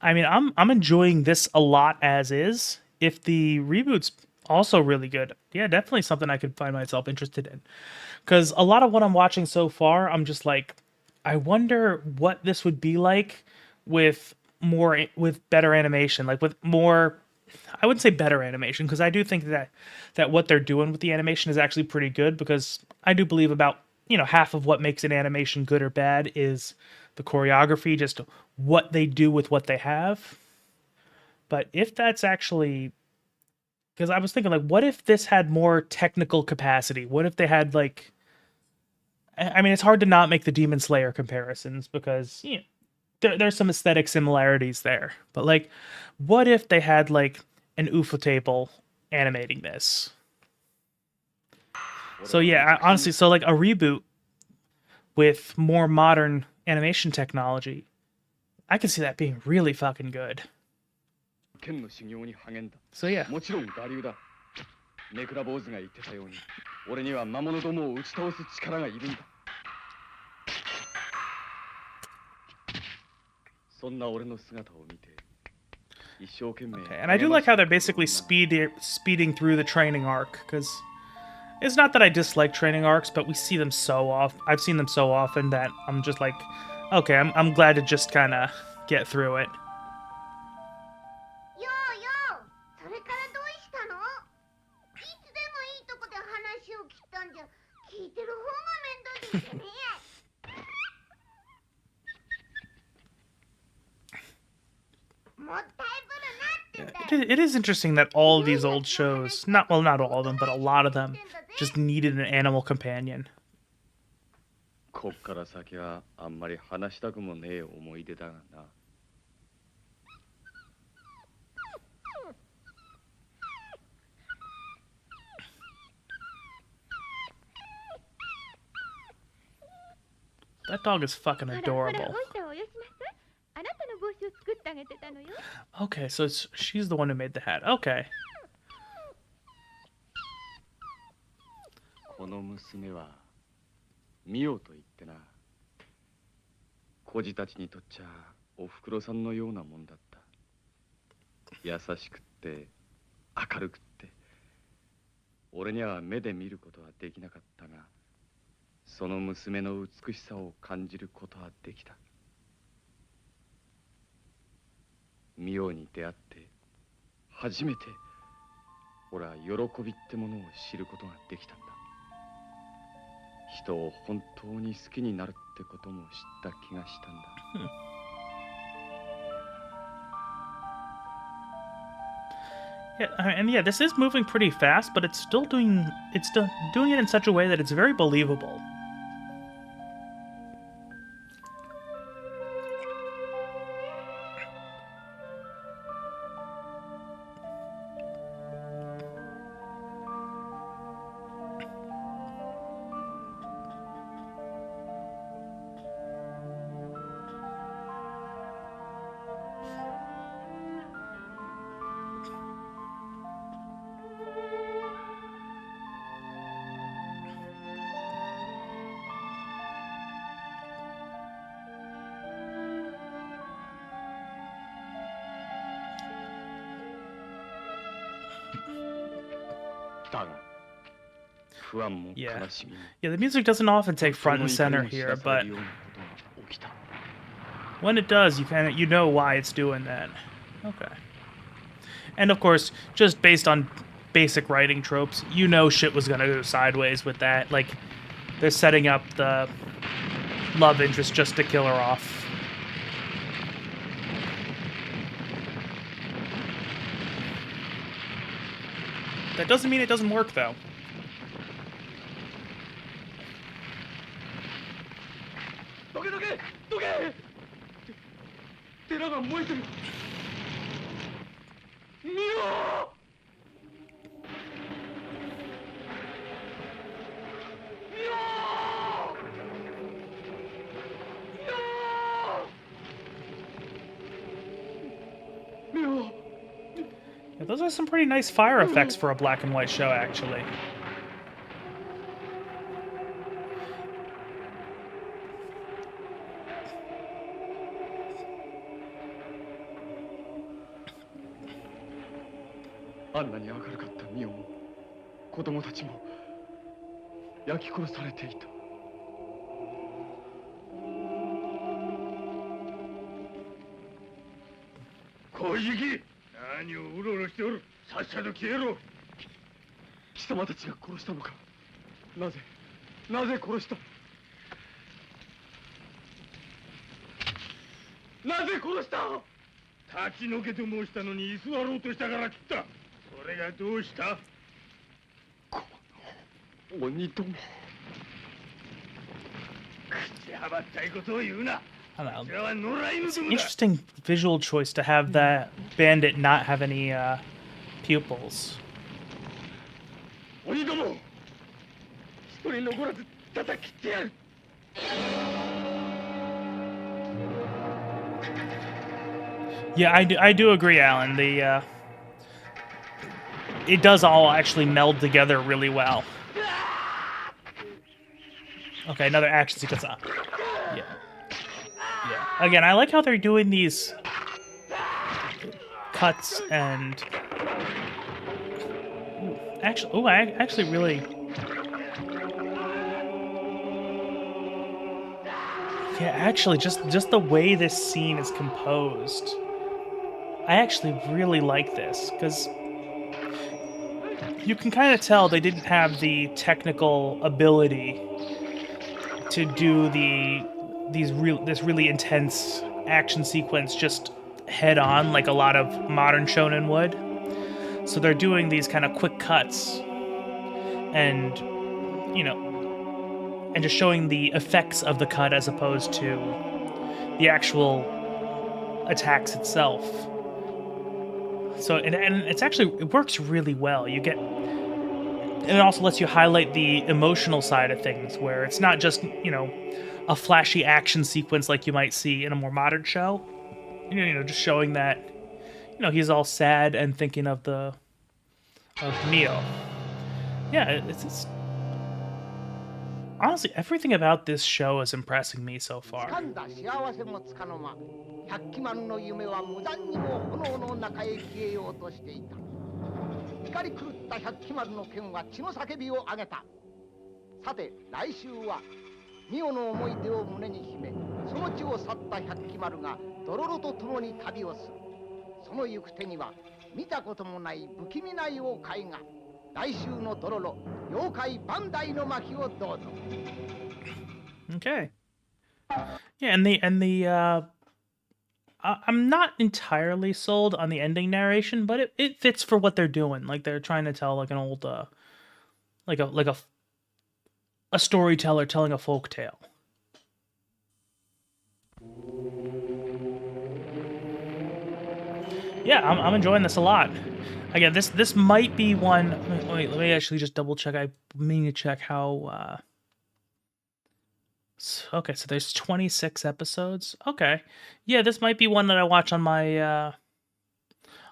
I mean, I'm enjoying this a lot as is. If the reboot's also really good, yeah, definitely something I could find myself interested in. Cuz a lot of what I'm watching so far, I'm just like I wonder what this would be like with better animation, like with more, I wouldn't say better animation, because I do think that what they're doing with the animation is actually pretty good, because I do believe about, half of what makes an animation good or bad is the choreography, just what they do with what they have. But if that's actually, because I was thinking, like, what if this had more technical capacity? What if they had, like, I mean, it's hard to not make the Demon Slayer comparisons, because there's some aesthetic similarities there. But, like, what if they had, like, an Ufotable animating this? So, yeah, honestly, so, like, a reboot with more modern animation technology, I can see that being really fucking good. 剣の修行に励んだ。 So, yeah. もちろん我流だ。ネクラ坊主が言ってたように、俺には魔物どもを打ち倒す力がいるんだ。そんな俺の姿を見て、一生懸命。 Okay, and I do like how they're basically speeding through the training arc, because it's not that I dislike training arcs, but we see them so often. I've seen them so often that I'm just like, okay, I'm glad to just kind of get through it. ようよう、それからどうしたの？いつでもいいとこで話を切ったんじゃ、聞いてる方が面倒ですね。もったいぶるなってんだよ。 It is interesting that all of these old shows, not all of them, but a lot of them, just needed an animal companion. こっから先はあんまり話したくもねえ思い出だがな。 That dog is fucking adorable. Okay, so she's the one who made the hat. Okay. この娘はミオと言ってな。孤児たちにとっちゃおふくろさんのようなもんだった。優しくって明るくって、俺には目で見ることはできなかったが、その娘の美しさを感じることはできた。ミオに出会って初めて俺は喜びってものを知ることができたんだ。人を本当に好きになるってことも知った気がしたんだ。Yeah, and yeah, this is moving pretty fast, but it's still doing it in such a way that it's very believable. Yeah, the music doesn't often take front and center here, but when it does, you know why it's doing that. Okay. And of course, just based on basic writing tropes, you know shit was gonna go sideways with that. Like, they're setting up the love interest just to kill her off. That doesn't mean it doesn't work, though. Yeah, those are some pretty nice fire effects for a black and white show, actually. I don't know. It's an interesting visual choice to have that bandit not have any pupils. Yeah, I do agree, Alan. It does all actually meld together really well. Okay, another action sequence. Yeah. Again, I like how they're doing these cuts and I actually really. Yeah, actually, just the way this scene is composed, I actually really like this, because you can kind of tell they didn't have the technical ability to do this really intense action sequence just head on like a lot of modern shonen would. So they're doing these kind of quick cuts and, you know, and just showing the effects of the cut as opposed to the actual attacks itself. So, and it's actually, it works really well. You get, and it also lets you highlight the emotional side of things, where it's not just, you know, a flashy action sequence like you might see in a more modern show. You know, just showing that, you know, he's all sad and thinking of Mio. Yeah, it's just, honestly, everything about this show is impressing me so far. 百鬼丸の夢は無残にも炎の中へ消えようとしていた。怒り狂った百鬼丸の剣は血の叫びを上げた。さて来週はミオの思い出を胸に秘め、その地を去った百鬼丸がドロロと共に旅をする。その行く手には見たこともない不気味な妖怪が。来週のドロロ妖怪バンダイの巻をどうぞ。Okay. Yeah, and the I'm not entirely sold on the ending narration, but it fits for what they're doing. Like, they're trying to tell like an old like a storyteller telling a folk tale. Yeah, I'm enjoying this a lot. Again, this might be one. Wait, let me actually just double check. I mean to check how. Okay, so there's 26 episodes. Okay, yeah, this might be one that I watch on my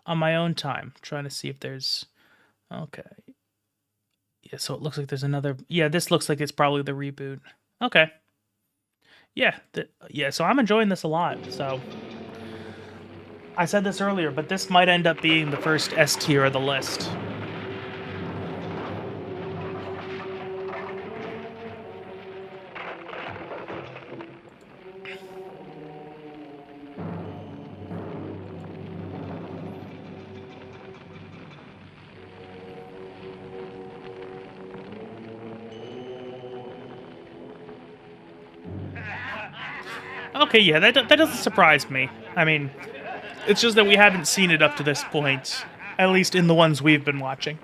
own time. I'm trying to see if there's. Okay. Yeah, so it looks like there's another. Yeah, this looks like it's probably the reboot. Okay. Yeah, yeah. So I'm enjoying this a lot. So I said this earlier, but this might end up being the first S tier of the list. Okay, yeah, that doesn't surprise me. I mean, it's just that we haven't seen it up to this point, at least in the ones we've been watching.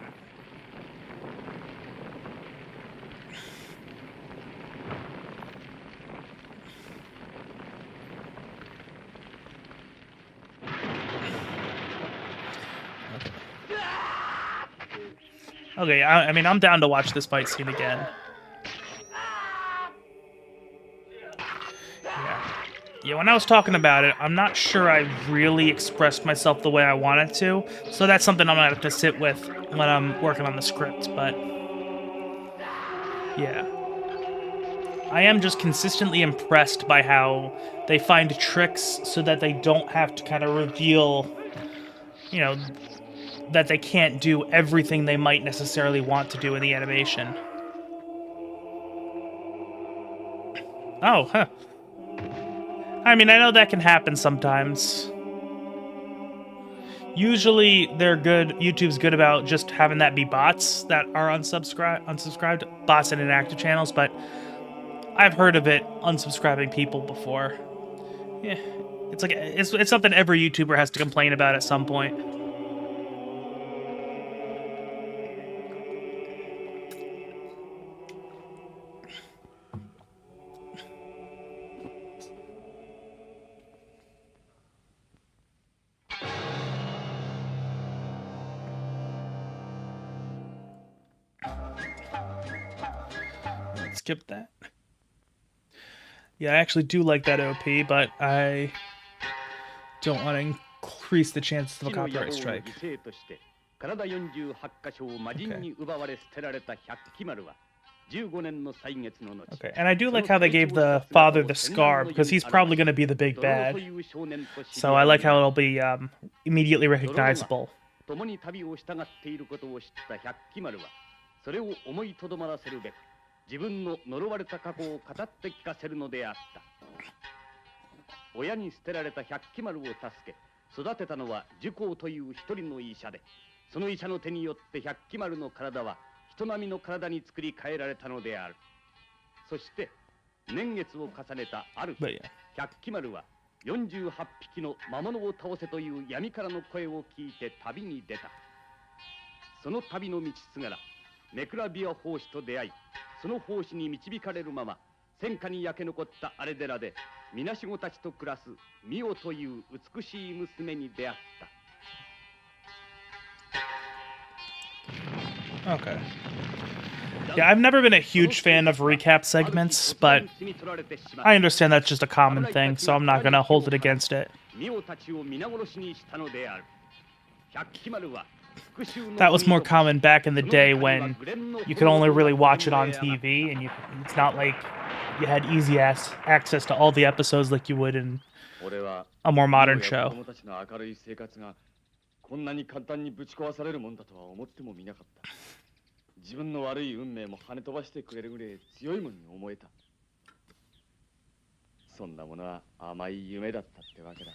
Okay, I mean, I'm down to watch this fight scene again. Yeah, when I was talking about it, I'm not sure I really expressed myself the way I wanted to, so that's something I'm gonna have to sit with when I'm working on the script, but... yeah. I am just consistently impressed by how they find tricks so that they don't have to kind of reveal, you know, that they can't do everything they might necessarily want to do in the animation. Oh, huh. I mean, I know that can happen sometimes. Usually, they're good. YouTube's good about just having that be bots that are unsubscribed, bots and inactive channels. But I've heard of it unsubscribing people before. Yeah, it's like it's something every YouTuber has to complain about at some point. Let's skip that. Yeah, I actually do like that OP, but I don't want to increase the chances of a copyright strike. 体48箇所を魔人に奪われ捨てられた百鬼丸は15年の歳月の後 Okay, and I do like how they gave the father the scar, because he's probably going to be the big bad. So I like how it'll be immediately recognizable. 共に旅を従っていることを知った百鬼丸はそれを思いとどまらせるべく自分の呪われた過去を語って聞かせるのであった。親に捨てられた百鬼丸を助け育てたのは寿光という一人の医者で、その医者の手によって百鬼丸の体は人並みの体に作り変えられたのである。そして年月を重ねたある日、百鬼丸は48匹の魔物を倒せという闇からの声を聞いて旅に出た。その旅の道すがらネクラビア法師と出会い、その法師に導かれるまま戦火に焼け残った荒れ寺でみなしごたちと暮らすミオという美しい娘に出会った。 Okay. Yeah, I've never been a huge fan of recap segments, but I understand that's just a common thing, so I'm not gonna hold it against it. That was more common back in the day when you could only really watch it on TV, and it's not like you had easy access to all the episodes like you would in a more modern show. こんなに簡単にぶち壊されるもんだとは思ってもみなかった。自分の悪い運命も跳ね飛ばしてくれるぐらい強いもんに思えた。そんなものは甘い夢だったってわけだ。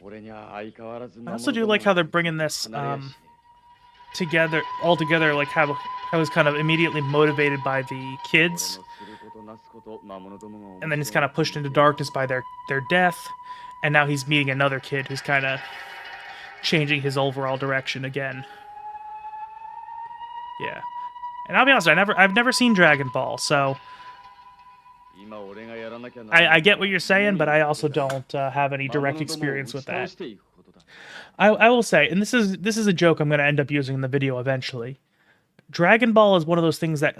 俺には相変わらず。I also do like how they're bringing this all together, like how he's kind of immediately motivated by the kids, and then he's kind of pushed into darkness by their death. And now he's meeting another kid who's kind of changing his overall direction again. Yeah. And I'll be honest, I've never seen Dragon Ball, so I get what you're saying, but I also don't have any direct experience with that. I will say, and this is a joke I'm going to end up using in the video eventually. Dragon Ball is one of those things that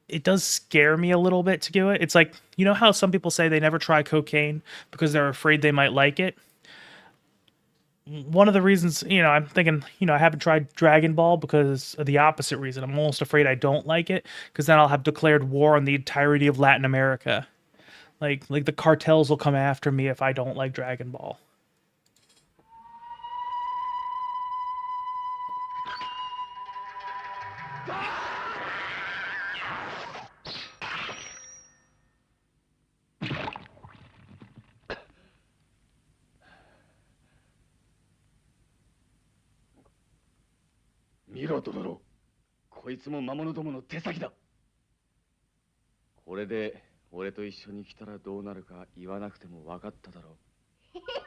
it does scare me a little bit to do it. It's like, you know how some people say they never try cocaine because they're afraid they might like it? One of the reasons, I'm thinking, I haven't tried Dragon Ball because of the opposite reason. I'm almost afraid I don't like it because then I'll have declared war on the entirety of Latin America. Like the cartels will come after me if I don't like Dragon Ball. Miro, Dororo. こいつも魔物どもの手先だ。これで俺と一緒に来たらどうなるか言わなくても分かっただろう。わかんね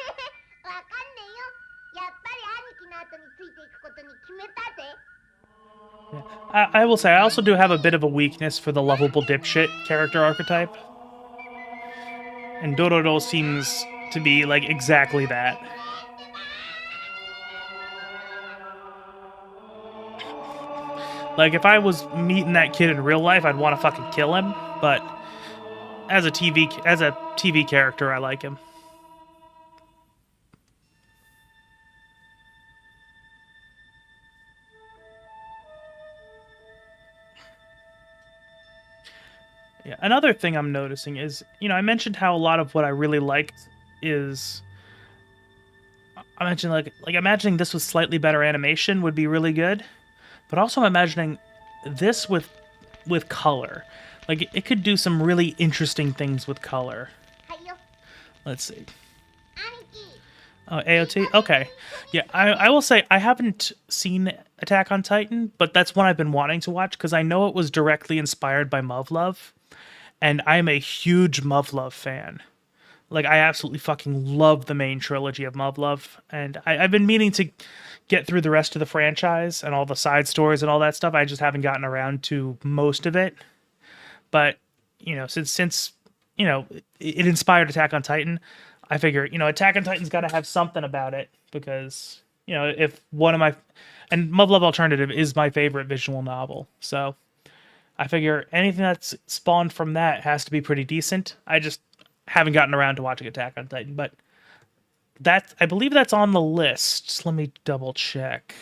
えよ。やっぱり兄貴の後についていくことに決めたぜ。I will say, I also do have a bit of a weakness for the lovable dipshit character archetype. And Dororo seems to be, like, exactly that. Like, if I was meeting that kid in real life, I'd want to fucking kill him. But as a TV character, I like him. Yeah, another thing I'm noticing is, I mentioned how a lot of what I really liked is, I mentioned like imagining this with slightly better animation would be really good, but also I'm imagining this with color. Like, it could do some really interesting things with color. はいよ Let's see. 兄貴 Oh, AOT? Okay. Yeah, I will say I haven't seen Attack on Titan, but that's one I've been wanting to watch because I know it was directly inspired by Muv-Luv, and I'm a huge Muv-Luv fan. Like, I absolutely fucking love the main trilogy of Muv-Luv, and I've been meaning to get through the rest of the franchise and all the side stories and all that stuff. I just haven't gotten around to most of it. But, since it inspired Attack on Titan, I figure, Attack on Titan's got to have something about it because, if one of my... And Muv-Luv Alternative is my favorite visual novel, so I figure anything that's spawned from that has to be pretty decent. I just haven't gotten around to watching Attack on Titan, but I believe that's on the list. Let me double check.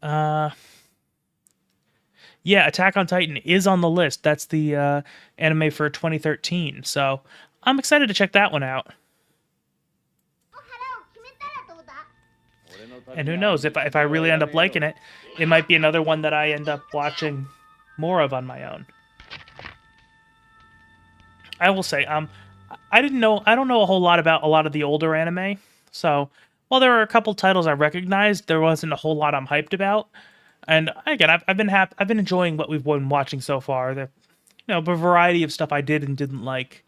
Yeah, Attack on Titan is on the list. That's the anime for 2013. So I'm excited to check that one out. お腹を決めたらどうだ And who knows, if I really end up liking it, it might be another one that I end up watching more of on my own. I will say, I don't know a whole lot about a lot of the older anime, so while there are a couple titles I recognized, there wasn't a whole lot I'm hyped about. And again, I've been enjoying what we've been watching so far. The variety of stuff I did and didn't like.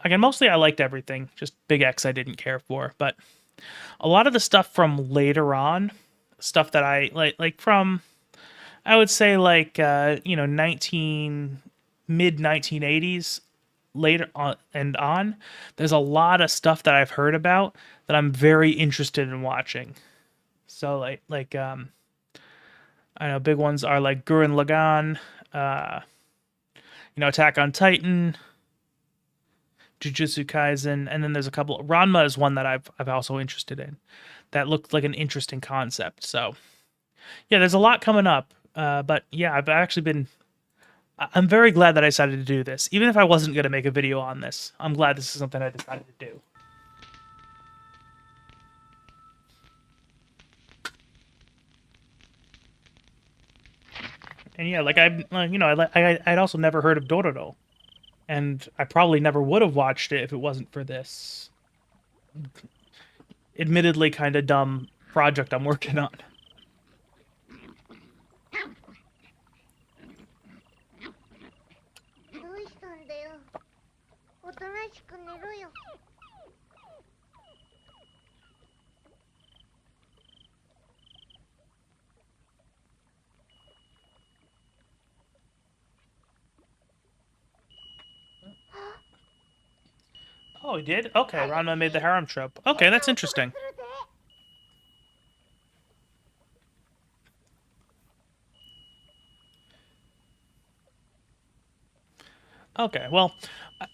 Again, mostly I liked everything. Just Big X I didn't care for, but a lot of the stuff from later on, stuff that I like from, I would say like mid 1980s later on and on, there's a lot of stuff that I've heard about that I'm very interested in watching. So like I know big ones are like Gurren Lagann, Attack on Titan, Jujutsu Kaisen, and then there's a couple. Ranma is one that I've also interested in. That looked like an interesting concept. So yeah, there's a lot coming up. But yeah, I've actually been. I'm very glad that I decided to do this. Even if I wasn't going to make a video on this, I'm glad this is something I decided to do. And yeah, like I'd also never heard of Dororo, and I probably never would have watched it if it wasn't for this, admittedly kind of dumb project I'm working on. どうしたんだよおとなしく寝ろよ Oh, he did? Okay, Ranma made the harem trope. Okay, that's interesting. Okay, well,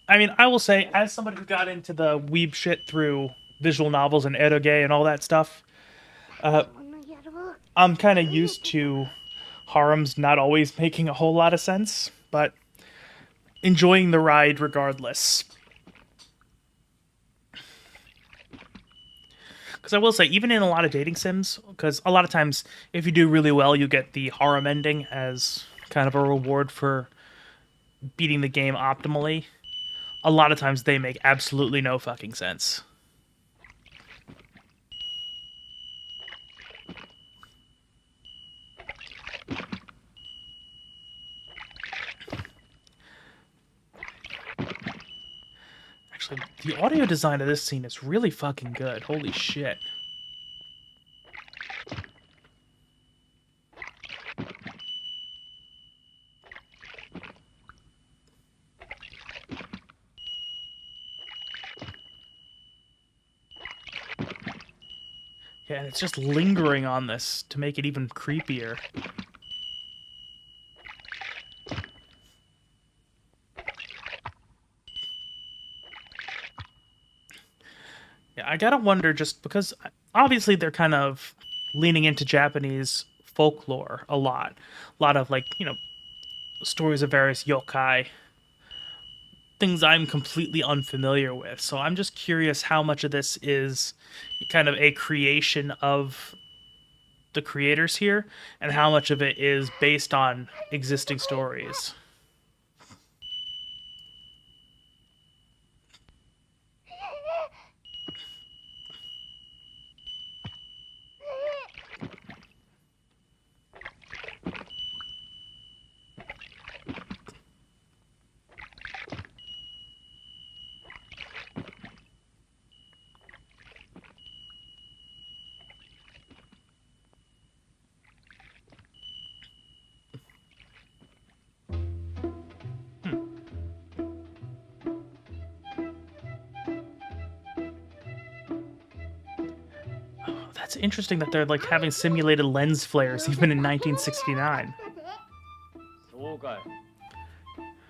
I mean, I will say, as somebody who got into the weeb shit through visual novels and eroge and all that stuff, I'm kind of used to harems not always making a whole lot of sense, but enjoying the ride regardless. Because I will say, even in a lot of dating sims, because a lot of times, if you do really well, you get the harem ending as kind of a reward for beating the game optimally. A lot of times, they make absolutely no fucking sense. Actually, the audio design of this scene is really fucking good. Holy shit. Yeah, and it's just lingering on this to make it even creepier. Yeah, I gotta wonder, just because obviously they're kind of leaning into Japanese folklore a lot. A lot of, like, stories of various yokai, things I'm completely unfamiliar with. So I'm just curious how much of this is kind of a creation of the creators here, and how much of it is based on existing stories. That's interesting that they're like having simulated lens flares even in 1969. そうかい。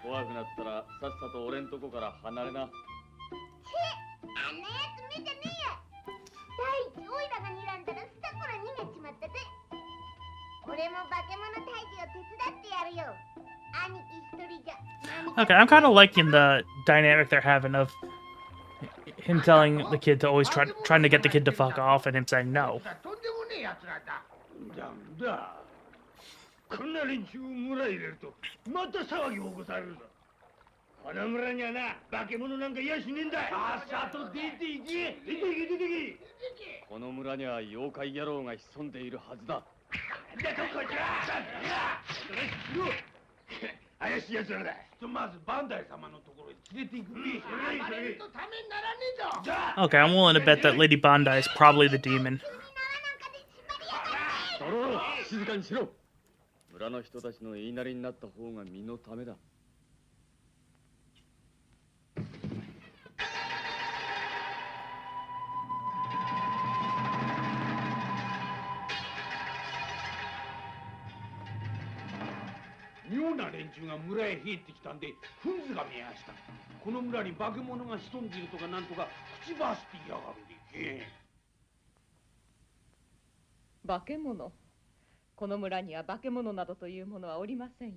怖くなったらさっさと俺んとこから離れな。あんなやつ見てねえや。第一オイラが睨んだらスタコラ逃げちまったぜ。俺も化け物退治を手伝ってやるよ。兄貴一人じゃ。Okay, I'm kind of liking the dynamic they're having of him telling the kid to always trying to get the kid to fuck off, and him saying no. とんでもねえ奴らだ。なんだ。こんな連中を村へ入れるとまた騒ぎを起こされるぞ。この村にはな、化け物なんかいやしねえんだ。さっさと出て行け。出て行け出て行け。この村には妖怪野郎が潜んでいるはずだ。なんだとこいつら。怪しい奴らだ。まずバンダイ様のところに連れて行くね。暴れるとためにならねえぞ。 Okay, I'm willing to bet that Lady Bandai is probably the demon. ドロロ、静かにしろ。村の人たちの言いなりになった方が身のためだ。妙な連中が村へ入ってきたんで、フンズが見やした。この村に化け物が潜んでいるとかなんとか口ばして言いやがるで。化け物。この村には化け物などというものはおりませんよ。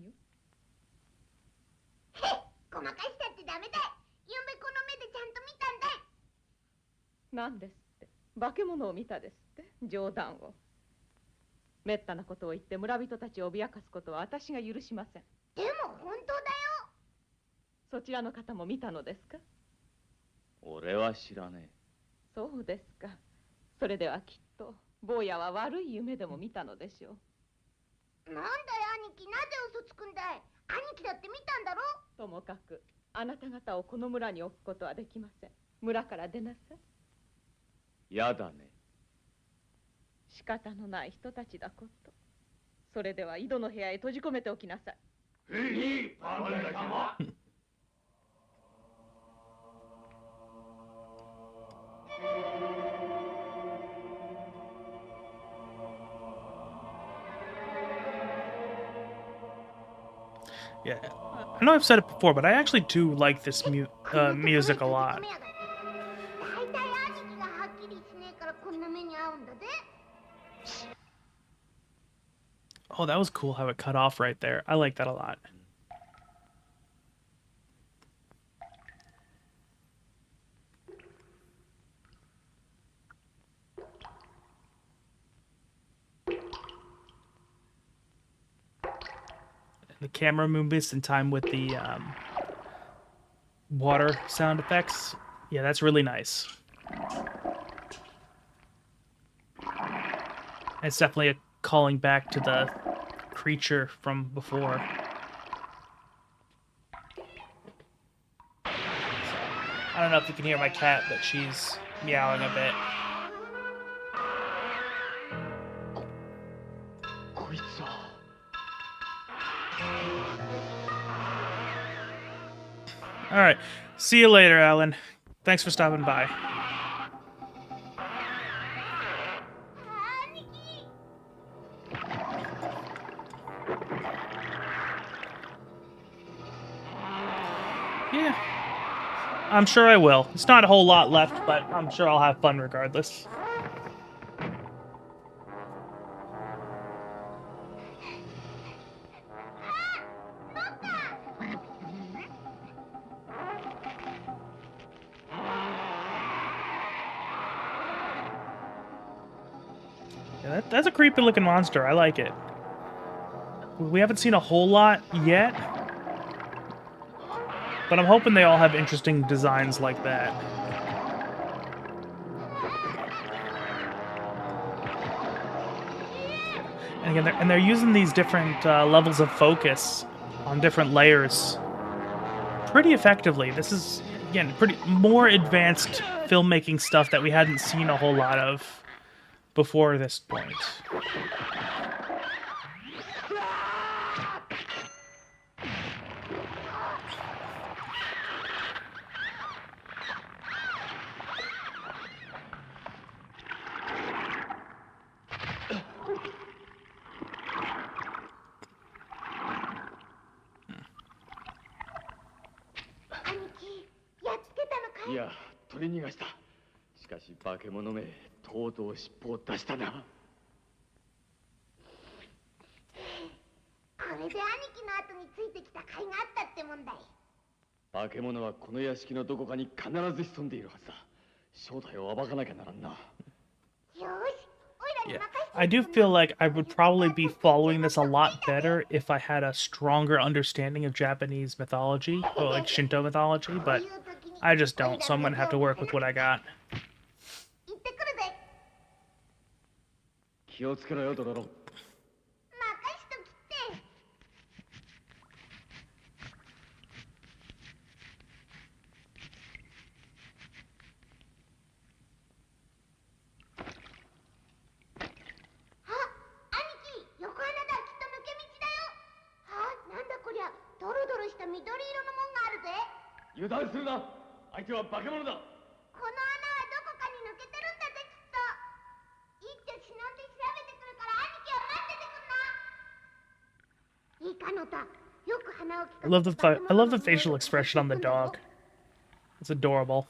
へっ、ごまかしたってダメだ。ゆんべこの目でちゃんと見たんだ。何ですって化け物を見たですって冗談を。めったなことを言って村人たちを脅かすことは私が許しません。でも本当だよ。そちらの方も見たのですか？俺は知らねえ。そうですか。それではきっと坊やは悪い夢でも見たのでしょう。なんだよ兄貴、なぜ嘘つくんだい。兄貴だって見たんだろ。ともかくあなた方をこの村に置くことはできません。村から出なさい。やだね。仕方のない人たちだこと。それでは井戸の部屋へ閉じ込めておきなさい。へい、バンダイ様。Yeah, I know I've said it before, but I actually do like this music a lot. 大体兄貴がはっきりしねえからこんな目に遭うんだぜ。 Oh, that was cool how it cut off right there. I like that a lot. The camera moves in time with the water sound effects. Yeah, that's really nice. It's definitely a calling back to the creature from before. So, I don't know if you can hear my cat, but she's meowing a bit. All right. See you later, Alan. Thanks for stopping by. Yeah. I'm sure I will. It's not a whole lot left, but I'm sure I'll have fun regardless. Yeah, that's a creepy looking monster. I like it. We haven't seen a whole lot yet, but I'm hoping they all have interesting designs like that. And again, they're using these different levels of focus on different layers pretty effectively. This is, again, pretty more advanced filmmaking stuff that we hadn't seen a whole lot of before this point.いや、取り逃がした。しかし化け物め、とうとう尻尾を出したな。これで兄貴の後についてきた甲斐があったってもんだい。化け物はこの屋敷のどこかに必ず潜んでいるはずだ。正体を暴かなきゃならんな。よし、おいらに Yeah. 任せて。 I do feel like I would probably be following this a lot better if I had a stronger understanding of Japanese mythology, or like Shinto mythology, but I just don't, so I'm gonna have to work with what I got. 行ってくるぜ。気をつけろよ、ドロロ。任しときって。あ、兄貴、横穴だ。きっと抜け道だよ。あ、なんだこりゃ。ドロドロした緑色の門があるぜ。油断するな。相手は化け物だ。この穴はどこかに抜けてるんだぜ、きっと。いって忍んで調べてくるから兄貴は待っててくんな。いいかのた。よく鼻を利かせて I love the facial expression on the dog. It's adorable.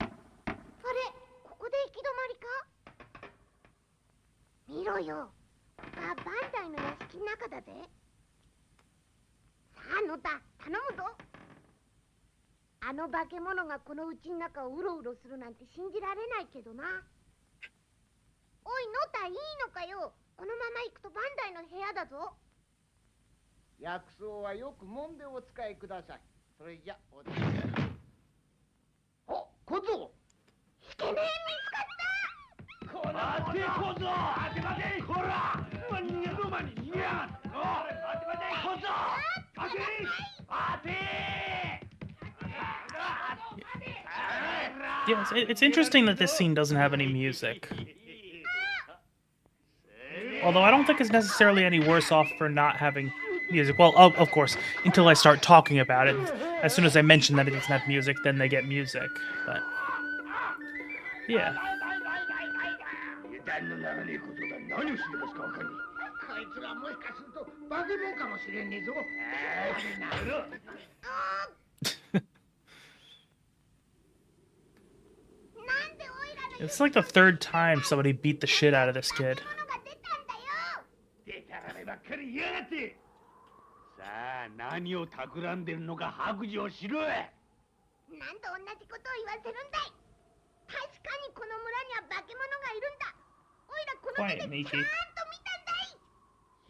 あれ、ここで行き止まりか。見ろよ。バンダイの屋敷の中だぜ。さあ、のた、頼むぞ。あの化け物がこの家の中をうろうろするなんて信じられないけどな。おい、のた、いいのかよ。このまま行くとバンダイの部屋だぞ。薬草はよく揉んでお使いください。それじゃお願い。お、小僧。イケメン見つかった。こら、待て小僧。待て待て。こら、逃げどまに逃げやがって。待て待て小僧。待て待て。Yes, it's interesting that this scene doesn't have any music. Although I don't think it's necessarily any worse off for not having music. Well, of course, until I start talking about it. As soon as I mention that it doesn't have music, then they get music. But, yeah. 油断のならねえことだ。何をしでかすかわかんねえ。こいつはもしかすると化け物かもしれんねえぞ。なるほど。 It's like the third time somebody beat the shit out of this kid. でたらめばっかり言いやがって。さあ、何を企んでるのか白状しろ。なんと同じことを言わせるんだい。確かにこの村には化け物がいるんだ。おいらこの目でちゃんと見たんだい。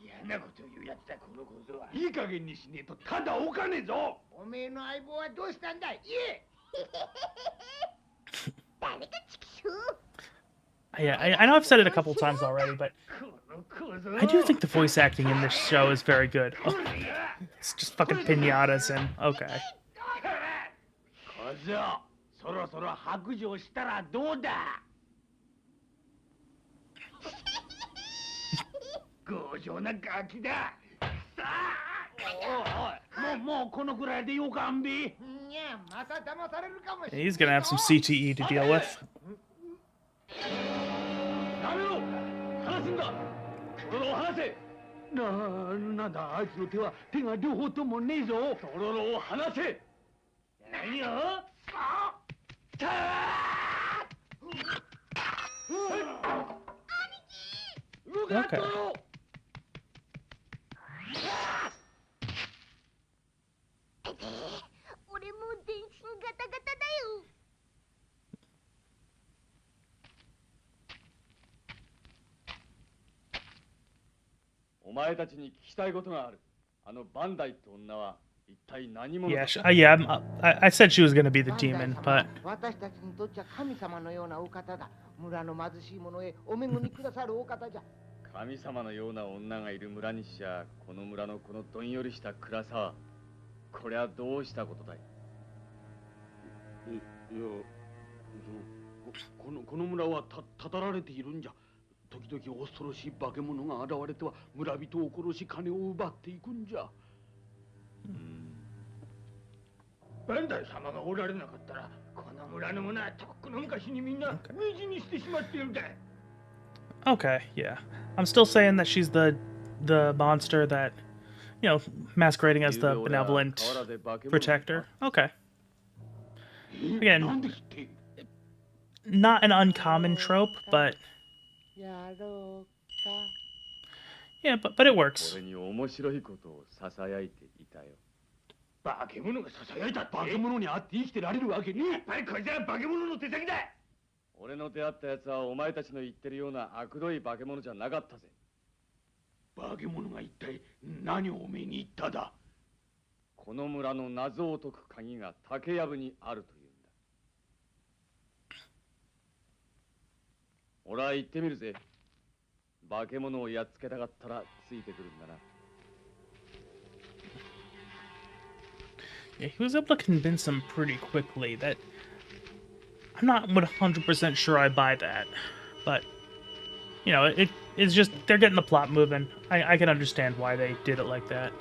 嫌なこと言うやつだ、この小僧は。いい加減にしねえとただおかねえぞ。おめえの相棒はどうしたんだい。言え。誰かチキシュー。 Yeah, I know I've said it a couple times already, but I do think the voice acting in this show is very good. Oh, it's just fucking pinatas and okay. 小僧、そろそろ白状したらどうだ。強情なガキだ。さあ、もうこのくらいでよかんべ。いや、また騙されるかもしれ Yeah, ない。 he's gonna have some CTE to deal with. やめろ。話すんだ。心を離せ。なんだあいつの手が両方ともねえぞ。ドロロを離せ。何よ。動くな、 Okay. ドロロ。俺もう全身ガタガタだよ。お前たちに聞きたいことがある。あのバンダイって女は一体何者 Yeah, だ。 yeah. I said she was gonna be the バンダイ demon, 様 but は私たちにとっちゃ神様のようなお方だ。村の貧しい者へお恵みくださるお方じゃ。神様のような女がいる村にしちゃ、この村のこのどんよりした暗さは、こりゃどうしたことだい。いや、この村はたたられているんじゃ。時々恐ろしい化け物が現れては村人を殺し金を奪っていくんじゃ。バンダイ様がおられなかったら、この村の者はとっくの昔にみんな水にしてしまっているんだ。 okay, yeah. I'm still saying that she's the monster that, you know, masquerading as the benevolent protector. Okay. なんですって。 Not an uncommon trope, but やろうか。 yeah, but it works. 俺に面白いことをささやいていたよ。化け物がささやいたって。化け物に会って生きてられるわけねえ。やっぱりこいつは化け物の手先だ。俺の出会ったやつはお前たちの言ってるような悪どい化け物じゃなかったぜ。化け物が一体何をおめえに言っただ。この村の謎を解く鍵が竹やぶにあるというんだ。俺は行ってみるぜ。化け物をやっつけたかったらついてくるんだな。 Yeah, he was able to convince him pretty quickly. That I'm not 100% sure I buy that, but you know, it's just they're getting the plot moving. I can understand why they did it like that.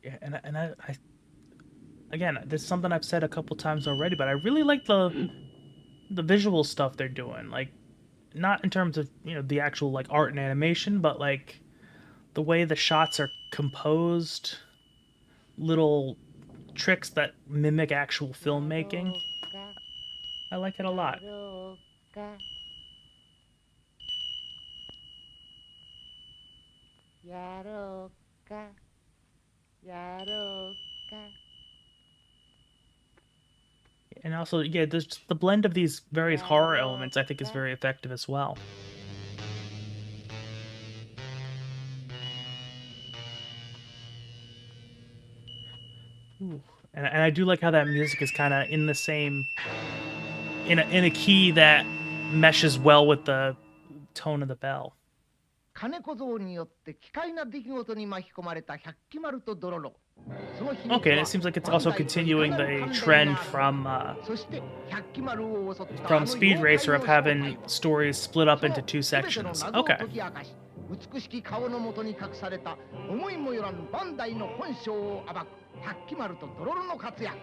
Yeah, and I again, this is something I've said a couple times already, but I really like the visual stuff they're doing. Like, not in terms of, you know, the actual like art and animation, but like the way the shots are composed, little tricks that mimic actual filmmaking. I like it a lot. やろうか。やろうか。やろうか。 And also, yeah, the blend of these various horror elements I think is very effective as well. Ooh. And I do like how that music is kind of in the same, in a key that meshes well with the tone of the bell. 金小僧によって奇怪な出来事に巻き込まれた百鬼丸とドロロ。 Okay, and it seems like it's also continuing the trend from Speed Racer of having stories split up into two sections. Okay. 美しき顔の元に隠された思いもよらぬバンダイの本性を暴く百鬼丸とドロロの活躍。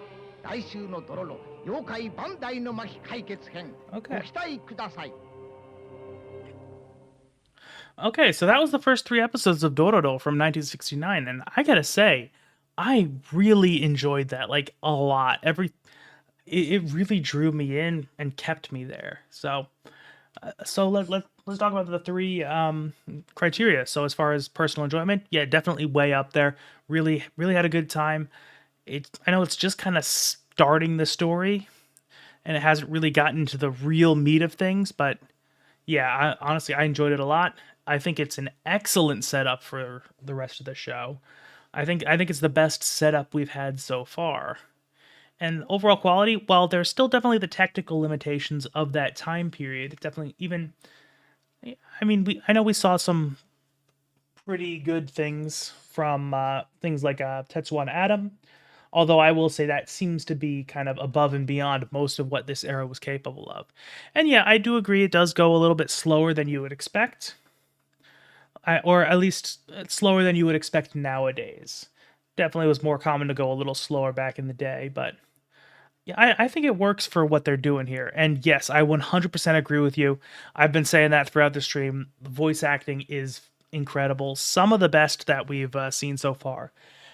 来週のドロロ妖怪バンダイの巻解決編。ご期待ください。 Okay, so that was the first 3 episodes of Dororo from 1969, and I gotta say, I really enjoyed that, like, a lot. It really drew me in and kept me there. So let's talk about the 3 criteria. So as far as personal enjoyment, yeah, definitely way up there. Really had a good time. I know it's just kind of starting the story, and it hasn't really gotten to the real meat of things, but yeah, honestly, I enjoyed it a lot. I think it's an excellent setup for the rest of the show. I think it's the best setup we've had so far. And overall quality, while there's still definitely the technical limitations of that time period, definitely even, I mean, I know we saw some pretty good things from things like Tetsuo and Adam. Although I will say that seems to be kind of above and beyond most of what this era was capable of. And yeah, I do agree it does go a little bit slower than you would expect. Or at least slower than you would expect nowadays. Definitely was more common to go a little slower back in the day, but yeah, I think it works for what they're doing here. And yes, I 100% agree with you. I've been saying that throughout the stream. The voice acting is incredible. Some of the best that we've seen so far.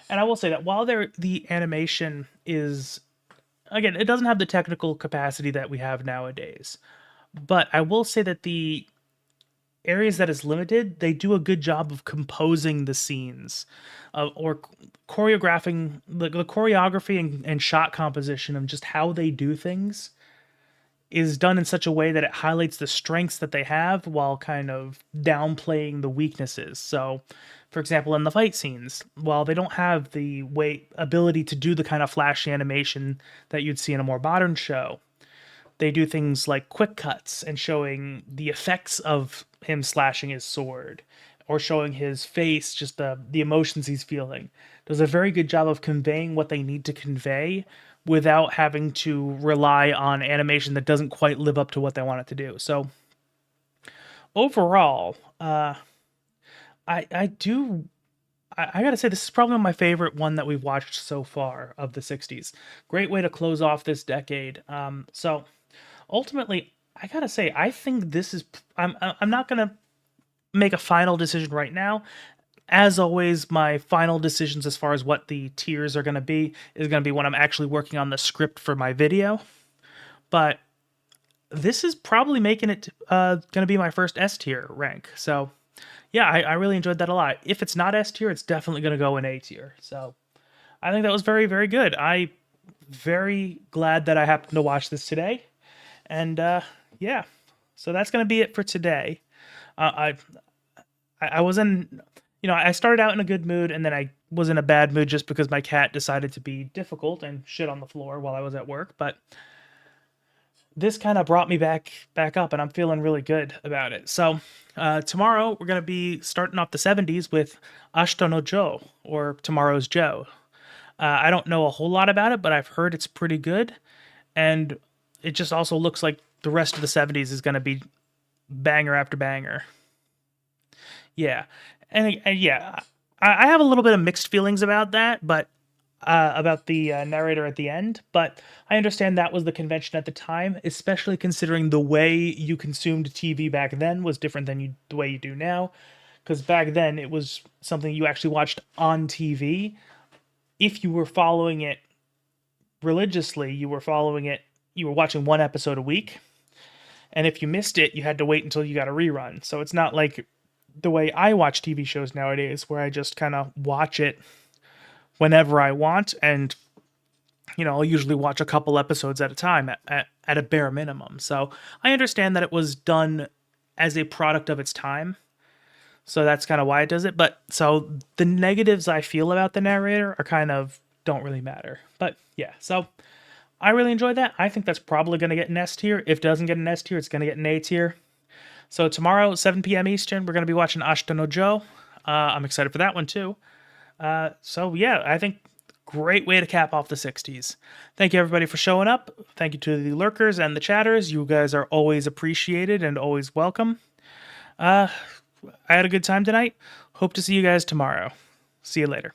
And I will say that while the animation is, again, it doesn't have the technical capacity that we have nowadays. But I will say that the areas that is limited, they do a good job of composing the scenes, or choreographing the choreography and shot composition of just how they do things is done in such a way that it highlights the strengths that they have while kind of downplaying the weaknesses. So, for example, in the fight scenes, while they don't have the ability to do the kind of flashy animation that you'd see in a more modern show, they do things like quick cuts and showing the effects of him slashing his sword or showing his face, just the emotions he's feeling. Does a very good job of conveying what they need to convey without having to rely on animation that doesn't quite live up to what they want it to do. So overall, I gotta say, this is probably my favorite one that we've watched so far of the 60s. Great way to close off this decade. So ultimately, I gotta say, I think this is. I'm not gonna make a final decision right now. As always, my final decisions as far as what the tiers are gonna be is gonna be when I'm actually working on the script for my video. But this is probably making it gonna be my first S tier rank. So yeah, I really enjoyed that a lot. If it's not S tier, it's definitely gonna go in A tier. So I think that was very, very good. I very glad that I happened to watch this today. And yeah, so that's gonna be it for today. I was in, I started out in a good mood, and then I was in a bad mood just because my cat decided to be difficult and shit on the floor while I was at work. But this kind of brought me back up, and I'm feeling really good about it. So tomorrow we're gonna be starting off the 70s with Ashita no Joe, or Tomorrow's Joe. I don't know a whole lot about it, but I've heard it's pretty good, and it just also looks like the rest of the 70s is gonna be banger after banger. Yeah, and yeah, I have a little bit of mixed feelings about that, but about the narrator at the end. But I understand that was the convention at the time, especially considering the way you consumed TV back then was different than the way you do now. Because back then it was something you actually watched on TV. If you were following it religiously, you were watching one episode a week. And if you missed it, you had to wait until you got a rerun. So it's not like the way I watch TV shows nowadays, where I just kind of watch it whenever I want, and I'll usually watch a couple episodes at a time at a bare minimum. So I understand that it was done as a product of its time, so that's kind of why it does it. But so the negatives I feel about the narrator are kind of don't really matter. But yeah, so I really enjoyed that. I think that's probably going to get an S tier. If it doesn't get an S tier, it's going to get an A tier. So tomorrow, 7 p.m. Eastern, we're going to be watching Ashita no Joe. I'm excited for that one too. So yeah, I think great way to cap off the 60s. Thank you everybody for showing up. Thank you to the lurkers and the chatters. You guys are always appreciated and always welcome. I had a good time tonight. Hope to see you guys tomorrow. See you later.